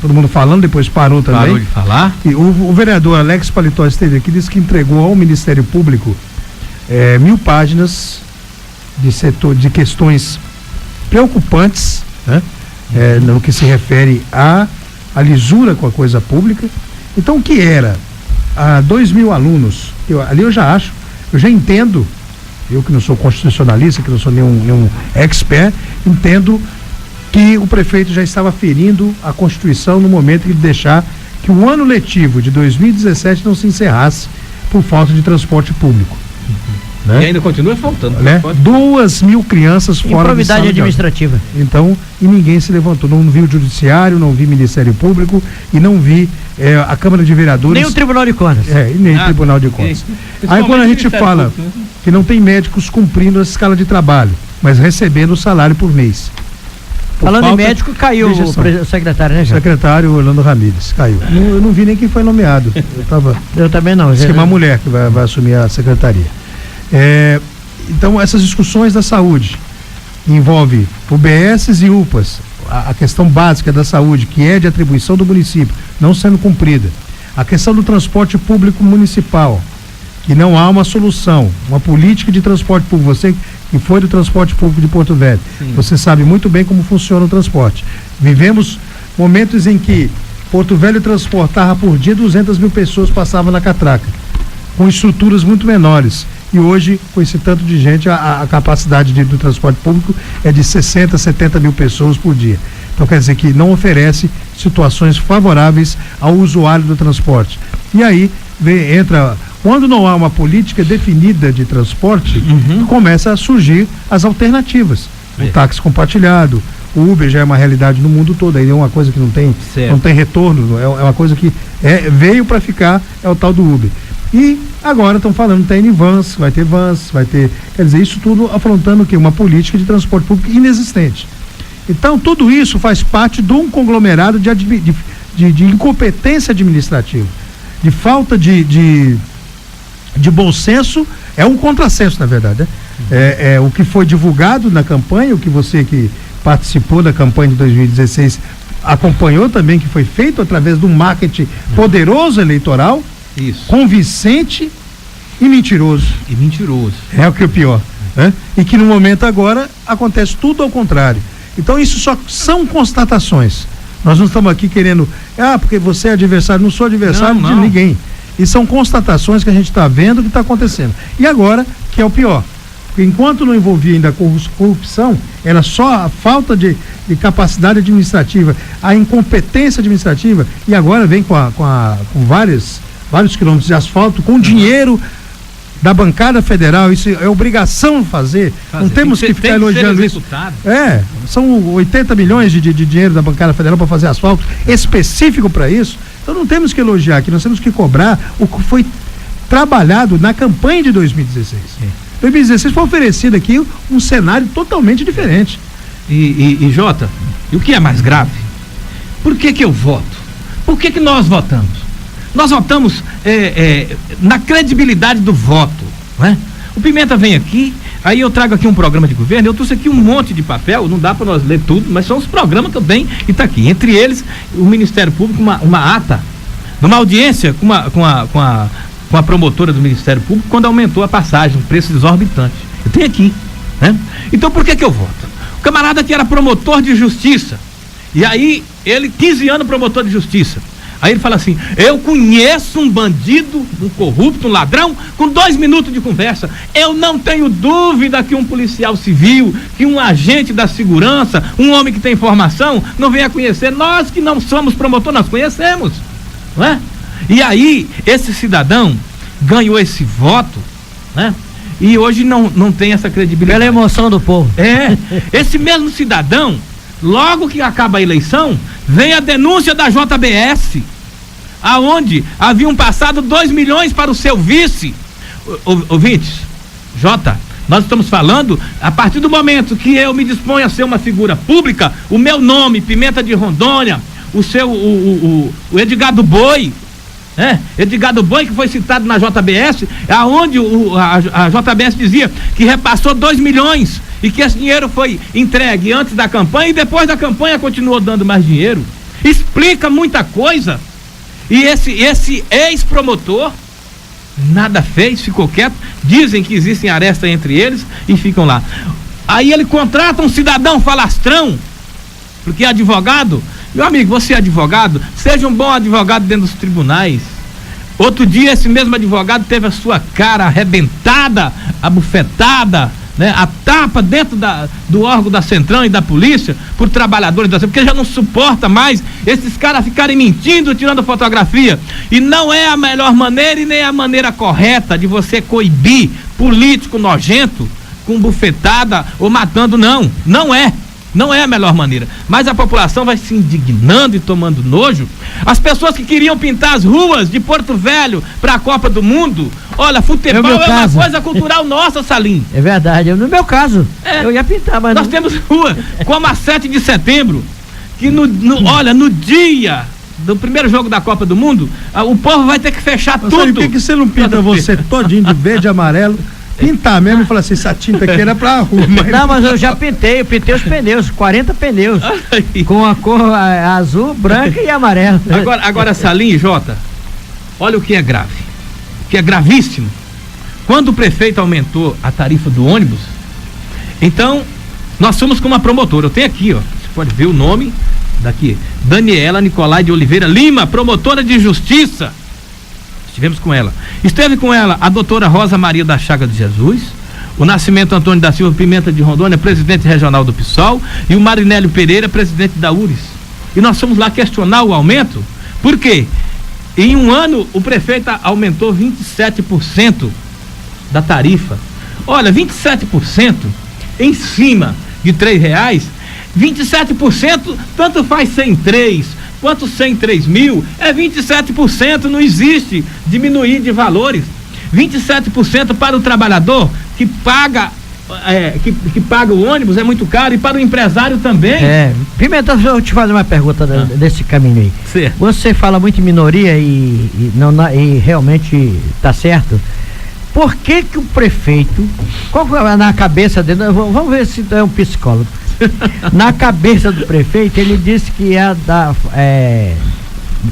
todo mundo falando, depois parou também. Parou de falar. E o vereador Alex Paletó esteve aqui, disse que entregou ao Ministério Público 1000 páginas de questões preocupantes, né? No que se refere à lisura com a coisa pública. Então, o que era 2.000 alunos, eu já entendo, eu que não sou constitucionalista, que não sou nenhum expert, entendo que o prefeito já estava ferindo a Constituição no momento de deixar que o ano letivo de 2017 não se encerrasse por falta de transporte público. Né? E ainda continua faltando. Né? 2.000 crianças fora de improvidade administrativa. Então, e ninguém se levantou. Não vi o Judiciário, não vi Ministério Público e não vi a Câmara de Vereadores. Nem o Tribunal de Contas. E nem o Tribunal de Contas. Aí quando a gente fala que não tem médicos cumprindo a escala de trabalho, mas recebendo o salário por mês. Falando em médico, caiu o secretário, né, Jorge? O secretário Orlando Ramírez, caiu. Eu não vi nem quem foi nomeado. Eu também não. Diz que é uma mulher que vai assumir a secretaria. Então, essas discussões da saúde envolve UBS e UPAs, a questão básica da saúde, que é de atribuição do município, não sendo cumprida. A questão do transporte público municipal, que não há uma solução, uma política de transporte público. Você que foi do transporte público de Porto Velho, sim, você sabe muito bem como funciona o transporte. Vivemos momentos em que Porto Velho transportava por dia 200.000 pessoas, passavam na catraca, com estruturas muito menores. E hoje, com esse tanto de gente, a capacidade do transporte público é de 60, 70 mil pessoas por dia. Então, quer dizer que não oferece situações favoráveis ao usuário do transporte. E aí, quando não há uma política definida de transporte, começa a surgir as alternativas. O táxi compartilhado, o Uber já é uma realidade no mundo todo, aí é uma coisa que não tem retorno, é uma coisa que veio para ficar, é o tal do Uber. E agora estão falando, tem vans, vai ter, quer dizer, isso tudo afrontando o quê? Uma política de transporte público inexistente. Então, tudo isso faz parte de um conglomerado de incompetência administrativa, de falta de bom senso, é um contrassenso, na verdade, né? O que foi divulgado na campanha, o que você que participou da campanha de 2016 acompanhou também, que foi feito através de um marketing poderoso eleitoral, isso, convincente e mentiroso. É o que é o pior, né? E que no momento agora acontece tudo ao contrário. Então isso só são constatações. Nós não estamos aqui querendo, porque você é adversário, não sou adversário de ninguém. E são constatações que a gente está vendo que está acontecendo. E agora, que é o pior, porque enquanto não envolvia ainda a corrupção, era só a falta de capacidade administrativa, a incompetência administrativa, e agora vem com vários quilômetros de asfalto, com dinheiro da bancada federal. Isso é obrigação fazer. Não temos que ficar elogiando isso. São 80 milhões de dinheiro da bancada federal para fazer asfalto específico para isso. Então não temos que elogiar aqui, nós temos que cobrar o que foi trabalhado na campanha de 2016. 2016 foi oferecido aqui um cenário totalmente diferente. E Jota, e o que é mais grave? Por que eu voto? Por que nós votamos? Nós votamos na credibilidade do voto, né? O Pimenta vem aqui, aí eu trago aqui um programa de governo, eu trouxe aqui um monte de papel, não dá para nós ler tudo, mas são os programas que eu tenho e está aqui. Entre eles, o Ministério Público, uma ata, numa audiência com a promotora do Ministério Público, quando aumentou a passagem, um preço exorbitante. Eu tenho aqui, né? Então por que eu voto? O camarada que era promotor de justiça, e aí ele, 15 anos promotor de justiça, aí ele fala assim: eu conheço um bandido, um corrupto, um ladrão, com 2 minutos de conversa. Eu não tenho dúvida que um policial civil, que um agente da segurança, um homem que tem informação, não venha conhecer. Nós que não somos promotor, nós conhecemos, não é? E aí, esse cidadão ganhou esse voto, né? E hoje não tem essa credibilidade. Pela emoção do povo. Esse mesmo cidadão, logo que acaba a eleição, vem a denúncia da JBS, aonde haviam passado 2 milhões para o seu vice. Ouvintes, Jota, nós estamos falando, a partir do momento que eu me disponho a ser uma figura pública, o meu nome, Pimenta de Rondônia, o Edgar do Boi, Edgar do Boi, que foi citado na JBS, aonde a JBS dizia que repassou 2 milhões e que esse dinheiro foi entregue antes da campanha e depois da campanha continuou dando mais dinheiro. Explica muita coisa. E esse ex-promotor nada fez, ficou quieto. Dizem que existem arestas entre eles e ficam lá. Aí ele contrata um cidadão falastrão, porque é advogado. Meu amigo, você é advogado, seja um bom advogado dentro dos tribunais. Outro dia esse mesmo advogado teve a sua cara arrebentada, abufetada, né, a tapa dentro do órgão da Centrão e da polícia por trabalhadores da Centrão, porque já não suporta mais esses caras ficarem mentindo, tirando fotografia. E não é a melhor maneira e nem a maneira correta de você coibir político nojento com bufetada ou matando, não é. Não é a melhor maneira, mas a população vai se indignando e tomando nojo. As pessoas que queriam pintar as ruas de Porto Velho para a Copa do Mundo, olha, futebol é uma coisa cultural nossa, Salim. É verdade, no meu caso, eu ia pintar, mas nós temos rua, como a 7 de setembro, que olha, no dia do primeiro jogo da Copa do Mundo, o povo vai ter que fechar tudo. Sabe por que você não pinta você todinho de verde e amarelo? Pintar mesmo e falar assim, essa tinta aqui era pra rua. Não, mas eu já pintei os pneus, 40 pneus, com a cor azul, branca e amarela. Agora Salim e Jota, olha o que é grave, que é gravíssimo. Quando o prefeito aumentou a tarifa do ônibus, então nós fomos com uma promotora, eu tenho aqui, ó, você pode ver o nome daqui, Daniela Nicolai de Oliveira Lima, promotora de justiça. Estivemos com ela. Esteve com ela a doutora Rosa Maria da Chaga de Jesus, o Nascimento Antônio da Silva Pimenta de Rondônia, presidente regional do PSOL, e o Marinélio Pereira, presidente da URIS. E nós fomos lá questionar o aumento, por quê? Em um ano o prefeito aumentou 27% da tarifa. Olha, 27% em cima de R$3, 27%, tanto faz ser em 3 quanto 103 mil, é 27%, não existe diminuir de valores. 27% para o trabalhador que paga que paga o ônibus é muito caro, e para o empresário também. Pimenta, eu te fazer uma pergunta desse caminho aí. Certo. Você fala muito em minoria e realmente está certo. Por que o prefeito, na cabeça dele, vamos ver se é um psicólogo, na cabeça do prefeito ele disse que ia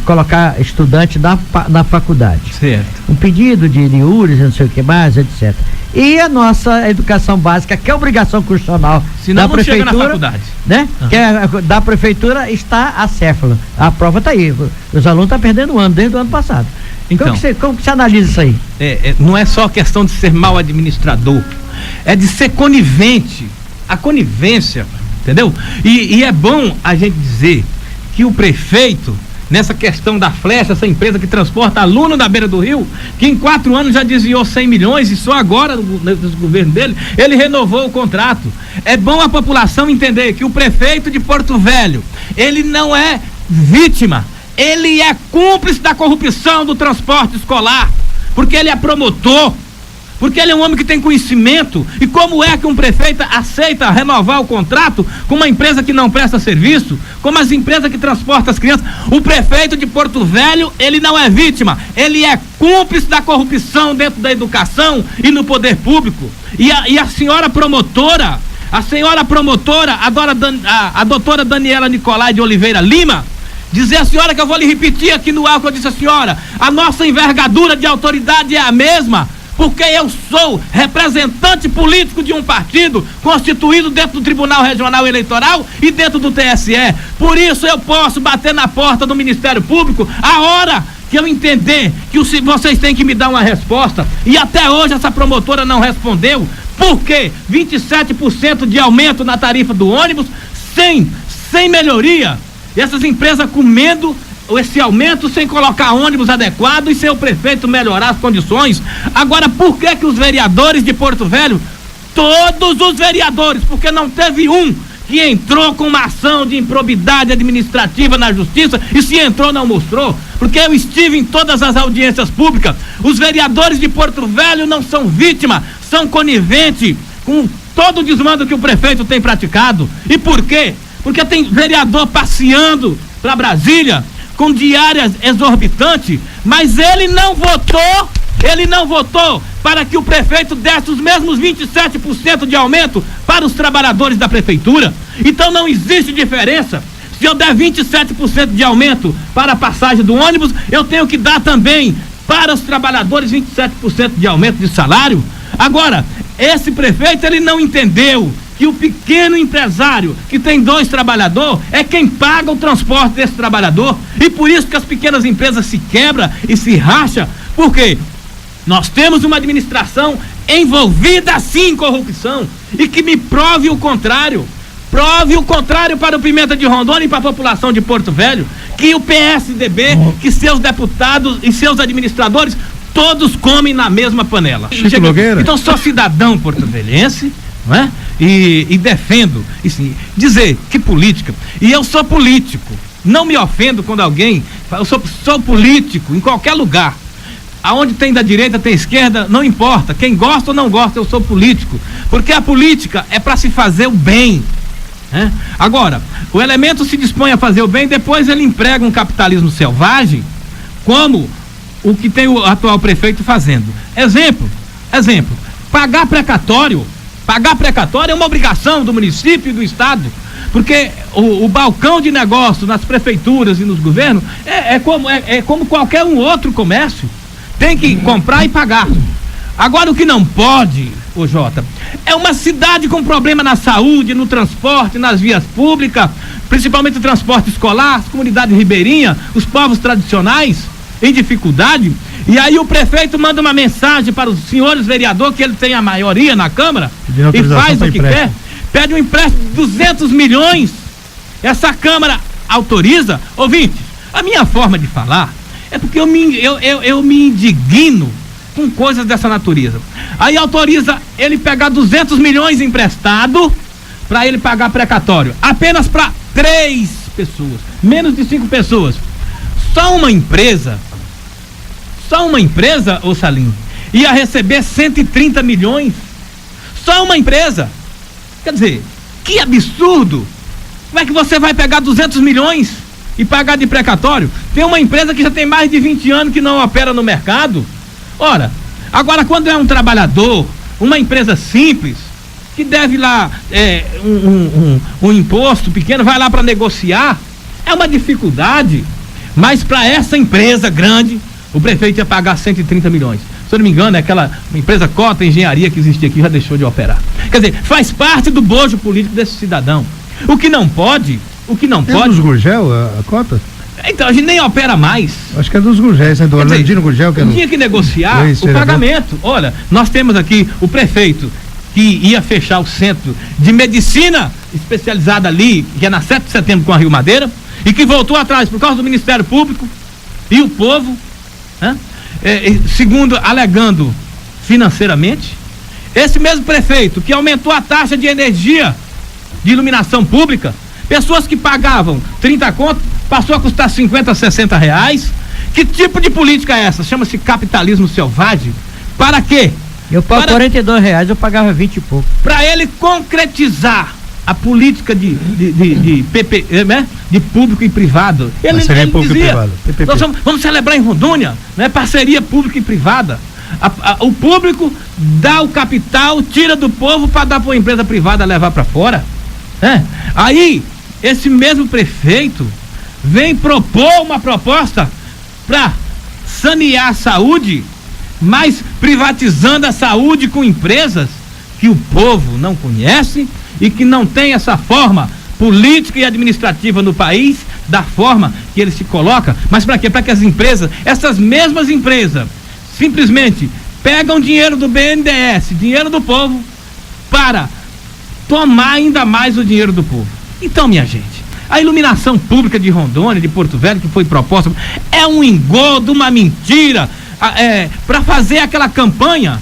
colocar estudante na faculdade. Certo. Um pedido de URIS, não sei o que mais, etc. E a nossa educação básica, que é obrigação constitucional da prefeitura, chega na faculdade, né? Uhum. Que é da prefeitura, está acéfala. A prova está aí. Os alunos estão perdendo o ano desde o ano passado. Então, como que você analisa isso aí? Não é só questão de ser mau administrador, é de ser conivente. A conivência, entendeu? E é bom a gente dizer que o prefeito, nessa questão da Flecha, essa empresa que transporta aluno da beira do rio, que em 4 anos já desviou 100 milhões e só agora, no governo dele, ele renovou o contrato. É bom a população entender que o prefeito de Porto Velho, ele não é vítima, ele é cúmplice da corrupção do transporte escolar, porque ele é promotor, porque ele é um homem que tem conhecimento. E como é que um prefeito aceita renovar o contrato com uma empresa que não presta serviço, como as empresas que transportam as crianças? O prefeito de Porto Velho, ele não é vítima, ele é cúmplice da corrupção dentro da educação e no poder público. E a senhora promotora, a doutora Daniela Nicolai de Oliveira Lima, dizer à senhora, que eu vou lhe repetir aqui no ar, que eu disse à senhora: a nossa envergadura de autoridade é a mesma, porque eu sou representante político de um partido constituído dentro do Tribunal Regional Eleitoral e dentro do TSE. Por isso eu posso bater na porta do Ministério Público a hora que eu entender que vocês têm que me dar uma resposta. E até hoje essa promotora não respondeu. Por quê? 27% de aumento na tarifa do ônibus sem melhoria. E essas empresas comendo esse aumento sem colocar ônibus adequado e sem o prefeito melhorar as condições. Agora, por que os vereadores de Porto Velho, todos os vereadores, porque não teve um que entrou com uma ação de improbidade administrativa na justiça, e se entrou não mostrou, porque eu estive em todas as audiências públicas. Os vereadores de Porto Velho não são vítima, são coniventes com todo o desmando que o prefeito tem praticado. E por quê? Porque tem vereador passeando para Brasília com diárias exorbitantes, mas ele não votou para que o prefeito desse os mesmos 27% de aumento para os trabalhadores da prefeitura. Então não existe diferença. Se eu der 27% de aumento para a passagem do ônibus, eu tenho que dar também para os trabalhadores 27% de aumento de salário. Agora, esse prefeito, ele não entendeu que o pequeno empresário que tem 2 trabalhadores é quem paga o transporte desse trabalhador, e por isso que as pequenas empresas se quebram e se racham, porque nós temos uma administração envolvida sim em corrupção, e que me prove o contrário para o Pimenta de Rondônia e para a população de Porto Velho, que o PSDB, que seus deputados e seus administradores todos comem na mesma panela. Então sou cidadão porto-velhense, não é? E defendo, e sim, dizer que política, e eu sou político, não me ofendo quando alguém, eu sou político em qualquer lugar, aonde tem da direita, tem esquerda, não importa, quem gosta ou não gosta, eu sou político, porque a política é para se fazer o bem, né? Agora, o elemento se dispõe a fazer o bem, depois ele emprega um capitalismo selvagem, como o que tem o atual prefeito fazendo. Exemplo, pagar precatório é uma obrigação do município e do estado, porque o balcão de negócio nas prefeituras e nos governos é como qualquer um outro comércio, tem que comprar e pagar. Agora, o que não pode, Jota, é uma cidade com problema na saúde, no transporte, nas vias públicas, principalmente o transporte escolar, as comunidades ribeirinhas, os povos tradicionais em dificuldade, e aí o prefeito manda uma mensagem para os senhores vereadores, que ele tem a maioria na Câmara, e faz o que quer, pede um empréstimo de 200 milhões, essa Câmara autoriza. Ouvinte, a minha forma de falar é porque eu me indigno com coisas dessa natureza. Aí autoriza ele pegar 200 milhões emprestado para ele pagar precatório, apenas para 3 pessoas, menos de 5 pessoas. Só uma empresa, ô Salim, ia receber 130 milhões. Só uma empresa. Quer dizer, que absurdo. Como é que você vai pegar 200 milhões e pagar de precatório? Tem uma empresa que já tem mais de 20 anos que não opera no mercado. Ora, agora quando é um trabalhador, uma empresa simples, que deve lá um imposto pequeno, vai lá para negociar, é uma dificuldade. Mas para essa empresa grande, o prefeito ia pagar 130 milhões. Se eu não me engano, é aquela empresa Cota Engenharia que existia aqui, já deixou de operar. Quer dizer, faz parte do bojo político desse cidadão. O que não pode. É dos Gurgel, a Cota? Então, a gente nem opera mais. Acho que é dos Gurgel, é do Orlandino Gurgel. Tinha que negociar o pagamento. Olha, nós temos aqui o prefeito que ia fechar o centro de medicina especializada ali, que é na 7 de setembro com a Rio Madeira, e que voltou atrás por causa do Ministério Público e o povo, né? Alegando financeiramente. Esse mesmo prefeito que aumentou a taxa de energia de iluminação pública, pessoas que pagavam 30 conto, passou a custar 50, 60 reais. Que tipo de política é essa? Chama-se capitalismo selvagem. Para quê? Eu pago R$42, eu pagava 20 e pouco. Para ele concretizar a política de público e privado. Ele dizia, nós vamos celebrar em Rondônia, né, parceria pública e privada. O público dá o capital, tira do povo para dar para uma empresa privada levar para fora. Aí, esse mesmo prefeito vem propor uma proposta para sanear a saúde, mas privatizando a saúde com empresas que o povo não conhece e que não tem essa forma política e administrativa no país, da forma que ele se coloca. Mas para quê? Para que as empresas, essas mesmas empresas, simplesmente pegam dinheiro do BNDES, dinheiro do povo, para tomar ainda mais o dinheiro do povo. Então, minha gente, a iluminação pública de Rondônia, de Porto Velho, que foi proposta, é um engodo, uma mentira. Para fazer aquela campanha,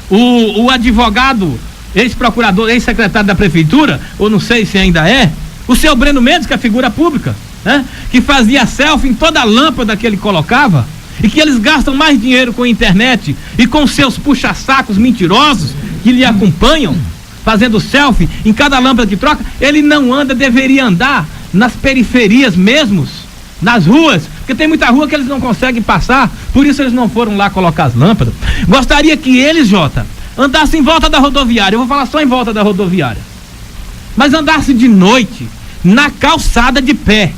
o advogado, ex-procurador, ex-secretário da prefeitura, ou não sei se ainda é, o seu Breno Mendes, que é figura pública, né, que fazia selfie em toda a lâmpada que ele colocava, e que eles gastam mais dinheiro com a internet e com seus puxa-sacos mentirosos que lhe acompanham, fazendo selfie em cada lâmpada que troca. Ele não anda, deveria andar nas periferias mesmos, nas ruas, porque tem muita rua que eles não conseguem passar, por isso eles não foram lá colocar as lâmpadas. Gostaria que eles, Jota, andassem em volta da rodoviária, eu vou falar só em volta da rodoviária, mas andasse de noite na calçada de pé,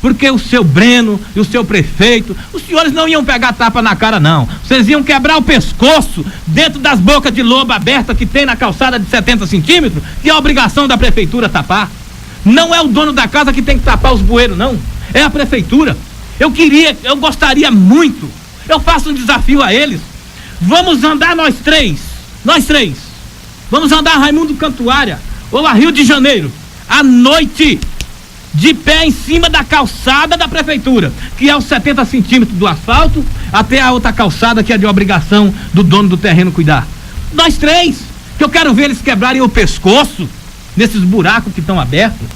porque o seu Breno e o seu prefeito, os senhores não iam pegar tapa na cara, não. Vocês iam quebrar o pescoço dentro das bocas de lobo abertas que tem na calçada de 70 centímetros, que é a obrigação da prefeitura tapar. Não é o dono da casa que tem que tapar os bueiros, não. É a prefeitura. Eu gostaria muito, eu faço um desafio a eles. Vamos andar nós três. Vamos andar Raimundo Cantuária, ou a Rio de Janeiro, à noite, de pé em cima da calçada da prefeitura, que é os 70 centímetros do asfalto, até a outra calçada que é de obrigação do dono do terreno cuidar. Nós três, que eu quero ver eles quebrarem o pescoço nesses buracos que estão abertos.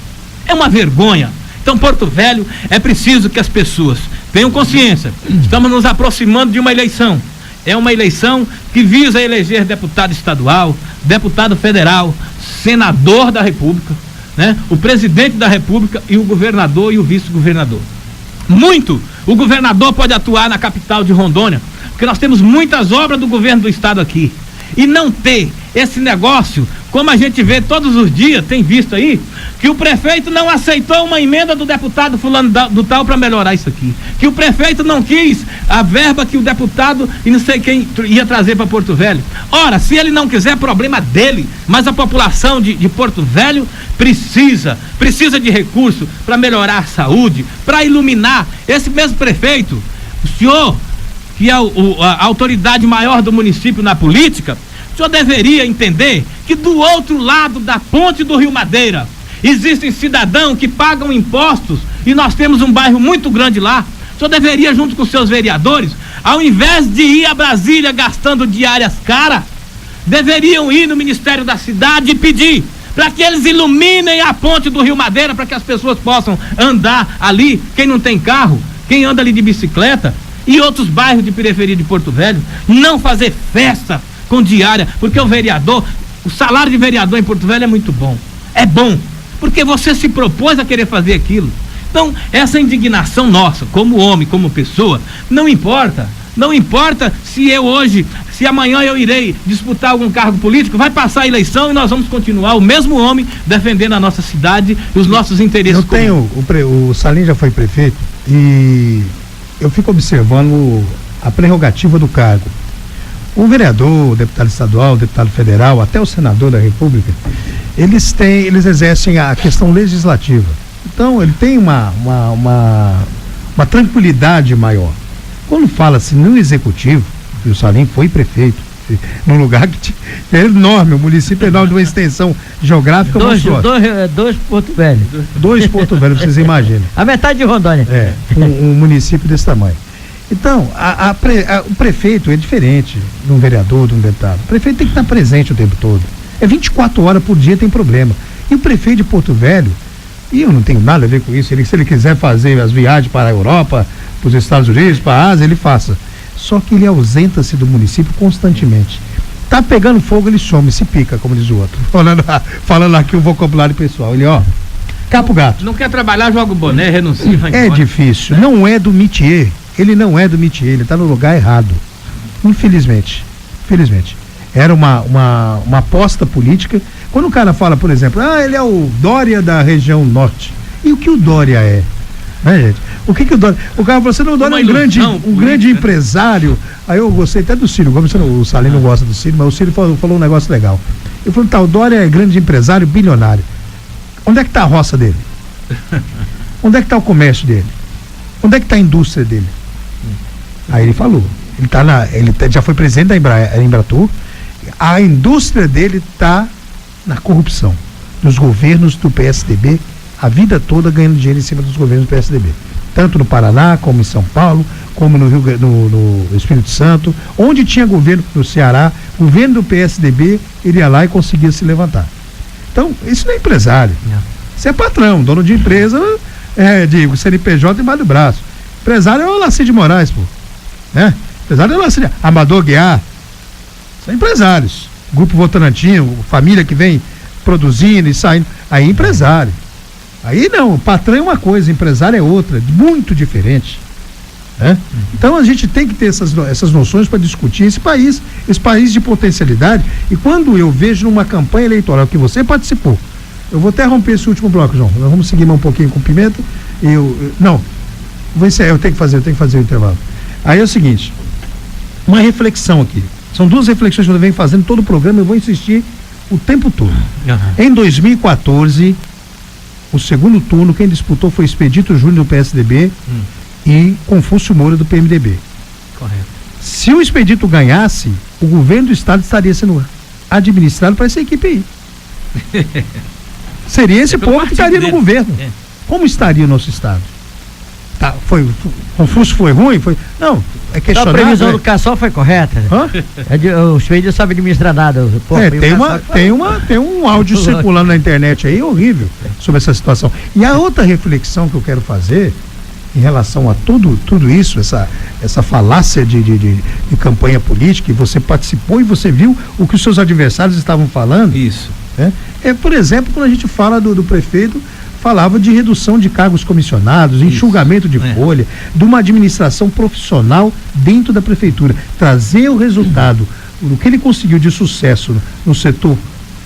É uma vergonha. Então, Porto Velho, é preciso que as pessoas tenham consciência. Estamos nos aproximando de uma eleição. É uma eleição que visa eleger deputado estadual, deputado federal, senador da República, né? O presidente da República e o governador e o vice-governador. O governador pode atuar na capital de Rondônia, porque nós temos muitas obras do governo do estado aqui. E não ter esse negócio, como a gente vê todos os dias, tem visto aí, que o prefeito não aceitou uma emenda do deputado fulano do tal para melhorar isso aqui. Que o prefeito não quis a verba que o deputado e não sei quem ia trazer para Porto Velho. Ora, se ele não quiser, problema dele, mas a população de Porto Velho precisa de recurso para melhorar a saúde, para iluminar. Esse mesmo prefeito, o senhor, que é a autoridade maior do município na política, o senhor deveria entender que do outro lado da ponte do Rio Madeira existem cidadãos que pagam impostos e nós temos um bairro muito grande lá. O senhor deveria, junto com seus vereadores, ao invés de ir a Brasília gastando diárias caras, deveriam ir no Ministério da Cidade e pedir para que eles iluminem a ponte do Rio Madeira, para que as pessoas possam andar ali, quem não tem carro, quem anda ali de bicicleta, e outros bairros de periferia de Porto Velho, não fazer festa com diária, porque o salário de vereador em Porto Velho é muito bom. É bom, porque você se propôs a querer fazer aquilo. Então, essa indignação nossa, como homem, como pessoa, não importa se amanhã eu irei disputar algum cargo político, vai passar a eleição e nós vamos continuar o mesmo homem defendendo a nossa cidade e os nossos interesses. O Salim já foi prefeito e eu fico observando a prerrogativa do cargo. O vereador, o deputado estadual, o deputado federal, até o senador da República, eles exercem a questão legislativa. Então, ele tem uma tranquilidade maior. Quando fala-se no executivo, o Salim foi prefeito, num lugar que é enorme, o município é enorme, de uma extensão geográfica dois Porto Velho. 2 Porto Velho, vocês imaginam. A metade de Rondônia. Um município desse tamanho. Então, o prefeito é diferente de um vereador, de um deputado. O prefeito tem que estar presente o tempo todo. 24 horas por dia tem problema. E o prefeito de Porto Velho, E eu não tenho nada a ver com isso. Se ele quiser fazer as viagens para a Europa, para os Estados Unidos, para a Ásia, ele faça. Só que ele ausenta-se do município constantemente. Tá pegando fogo, ele some, se pica, como diz o outro. Falando aqui o vocabulário pessoal. Ele, capo gato. Não quer trabalhar, joga o boné, renuncia, vai embora. É difícil. Não é do métier. Ele não é do métier. Ele tá no lugar errado. Infelizmente. Era uma aposta política. Quando o cara fala, por exemplo, ele é o Dória da região norte. E o que o Dória é? Né, gente? O que o Dória... O cara falou assim, o Dória é um grande empresário. Aí eu gostei até do Ciro, como o Salim não gosta do Ciro, mas o Ciro falou um negócio legal. Eu falei, o Dória é grande empresário, bilionário. Onde é que tá a roça dele? Onde é que tá o comércio dele? Onde é que tá a indústria dele? Aí ele falou, ele já foi presidente da Embratur, a indústria dele tá na corrupção, nos governos do PSDB, a vida toda ganhando dinheiro em cima dos governos do PSDB, tanto no Paraná, como em São Paulo, como no Espírito Santo, onde tinha governo no Ceará, governo do PSDB, ele ia lá e conseguia se levantar. Então, isso não é empresário, isso é patrão, dono de empresa, de CNPJ embaixo do braço. Empresário é o Laci de Moraes, pô, né? Empresário é o Laci de Amador Guiar, são empresários. Grupo Votorantim, família que vem produzindo e saindo, aí é empresário. Aí não, patrão é uma coisa, empresário é outra, muito diferente, né? Então a gente tem que ter essas noções para discutir esse país de potencialidade. E quando eu vejo numa campanha eleitoral que você participou, eu vou até romper esse último bloco, João, nós vamos seguir mais um pouquinho com o Pimenta, eu tenho que fazer o intervalo. Aí é o seguinte, uma reflexão aqui, são duas reflexões que eu venho fazendo todo o programa, eu vou insistir o tempo todo. Em 2014, o segundo turno, quem disputou foi Expedito Júnior do PSDB e Confúcio Moura do PMDB. Correto. Se o Expedito ganhasse, o governo do estado estaria sendo administrado por essa equipe aí. Seria esse povo que estaria no governo. Como estaria o nosso estado? Confúcio foi ruim? Não, é questionável. A previsão do Cassol foi correta. O Expedito sabe administrar nada. Tem um áudio circulando na internet aí horrível sobre essa situação. E a outra reflexão que eu quero fazer em relação a tudo isso, essa falácia de campanha política, e você participou e você viu o que os seus adversários estavam falando. Isso. Por exemplo, quando a gente fala do prefeito, falava de redução de cargos comissionados, enxugamento de folha, de uma administração profissional dentro da prefeitura, trazer o resultado do que ele conseguiu de sucesso no setor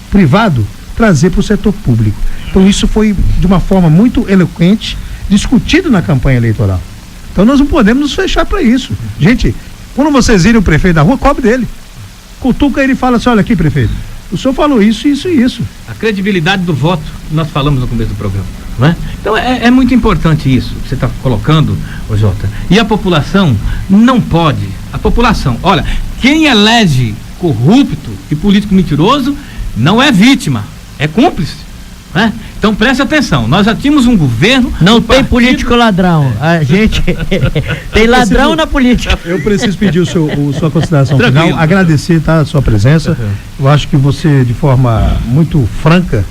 privado, trazer para o setor público. Então isso foi de uma forma muito eloquente, discutido na campanha eleitoral. Então nós não podemos nos fechar para isso. Gente, quando vocês virem o prefeito da rua, cobre dele. Cutuca ele e fala assim, olha aqui, prefeito, o senhor falou isso, isso e isso. A credibilidade do voto, nós falamos no começo do programa, não é? Então é muito importante isso que você está colocando, Jota. E a população não pode, olha, quem elege corrupto e político mentiroso não é vítima, é cúmplice, né? Então preste atenção, nós já tínhamos um governo... Não tem político ladrão, a gente tem ladrão na política. Eu preciso pedir sua consideração final, agradecer a sua presença. Eu acho que você, de forma muito franca,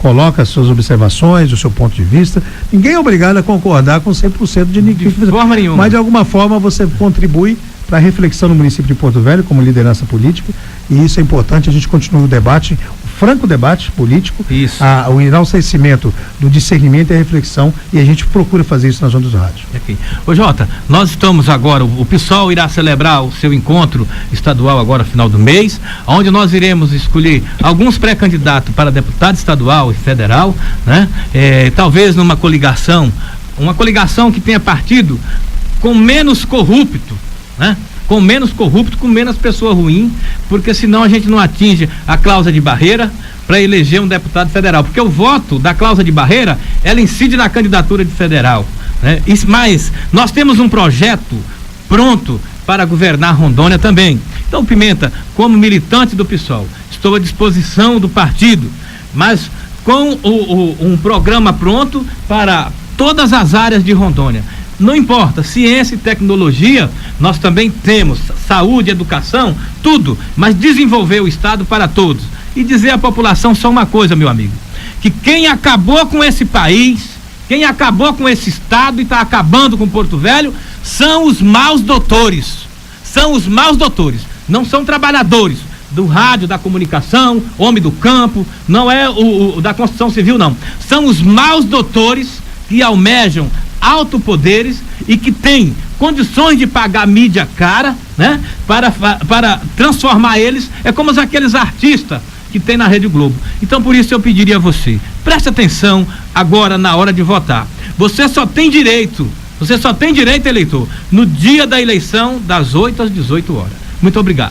coloca as suas observações, o seu ponto de vista. Ninguém é obrigado a concordar com 100% de forma nenhuma. Mas de alguma forma você contribui para a reflexão no município de Porto Velho como liderança política, e isso é importante. A gente continua o debate, o franco debate político, o enaltecimento do discernimento e a reflexão, e a gente procura fazer isso nas ondas do rádio. Okay. Ô Jota, nós estamos agora, o PSOL irá celebrar o seu encontro estadual agora final do mês, onde nós iremos escolher alguns pré-candidatos para deputado estadual e federal, né? Talvez numa coligação, que tenha partido com menos corrupto, né? Com menos corrupto, com menos pessoa ruim, porque senão a gente não atinge a cláusula de barreira para eleger um deputado federal, porque o voto da cláusula de barreira, ela incide na candidatura de federal, né? Mas nós temos um projeto pronto para governar Rondônia também. Então, Pimenta, como militante do PSOL, estou à disposição do partido, mas com um programa pronto para todas as áreas de Rondônia. Não importa, ciência e tecnologia, nós também temos, saúde, educação, tudo, mas desenvolver o Estado para todos. E dizer à população só uma coisa, meu amigo, que quem acabou com esse país, quem acabou com esse estado e está acabando com Porto Velho são os maus doutores. São os maus doutores, não são trabalhadores do rádio, da comunicação, homem do campo, não é o da construção civil, não. São os maus doutores que almejam autopoderes e que têm condições de pagar mídia cara, né? Para transformar eles, é como aqueles artistas que tem na Rede Globo. Então, por isso eu pediria a você, preste atenção agora na hora de votar. Você só tem direito, eleitor, no dia da eleição, das 8 às 18 horas. Muito obrigado.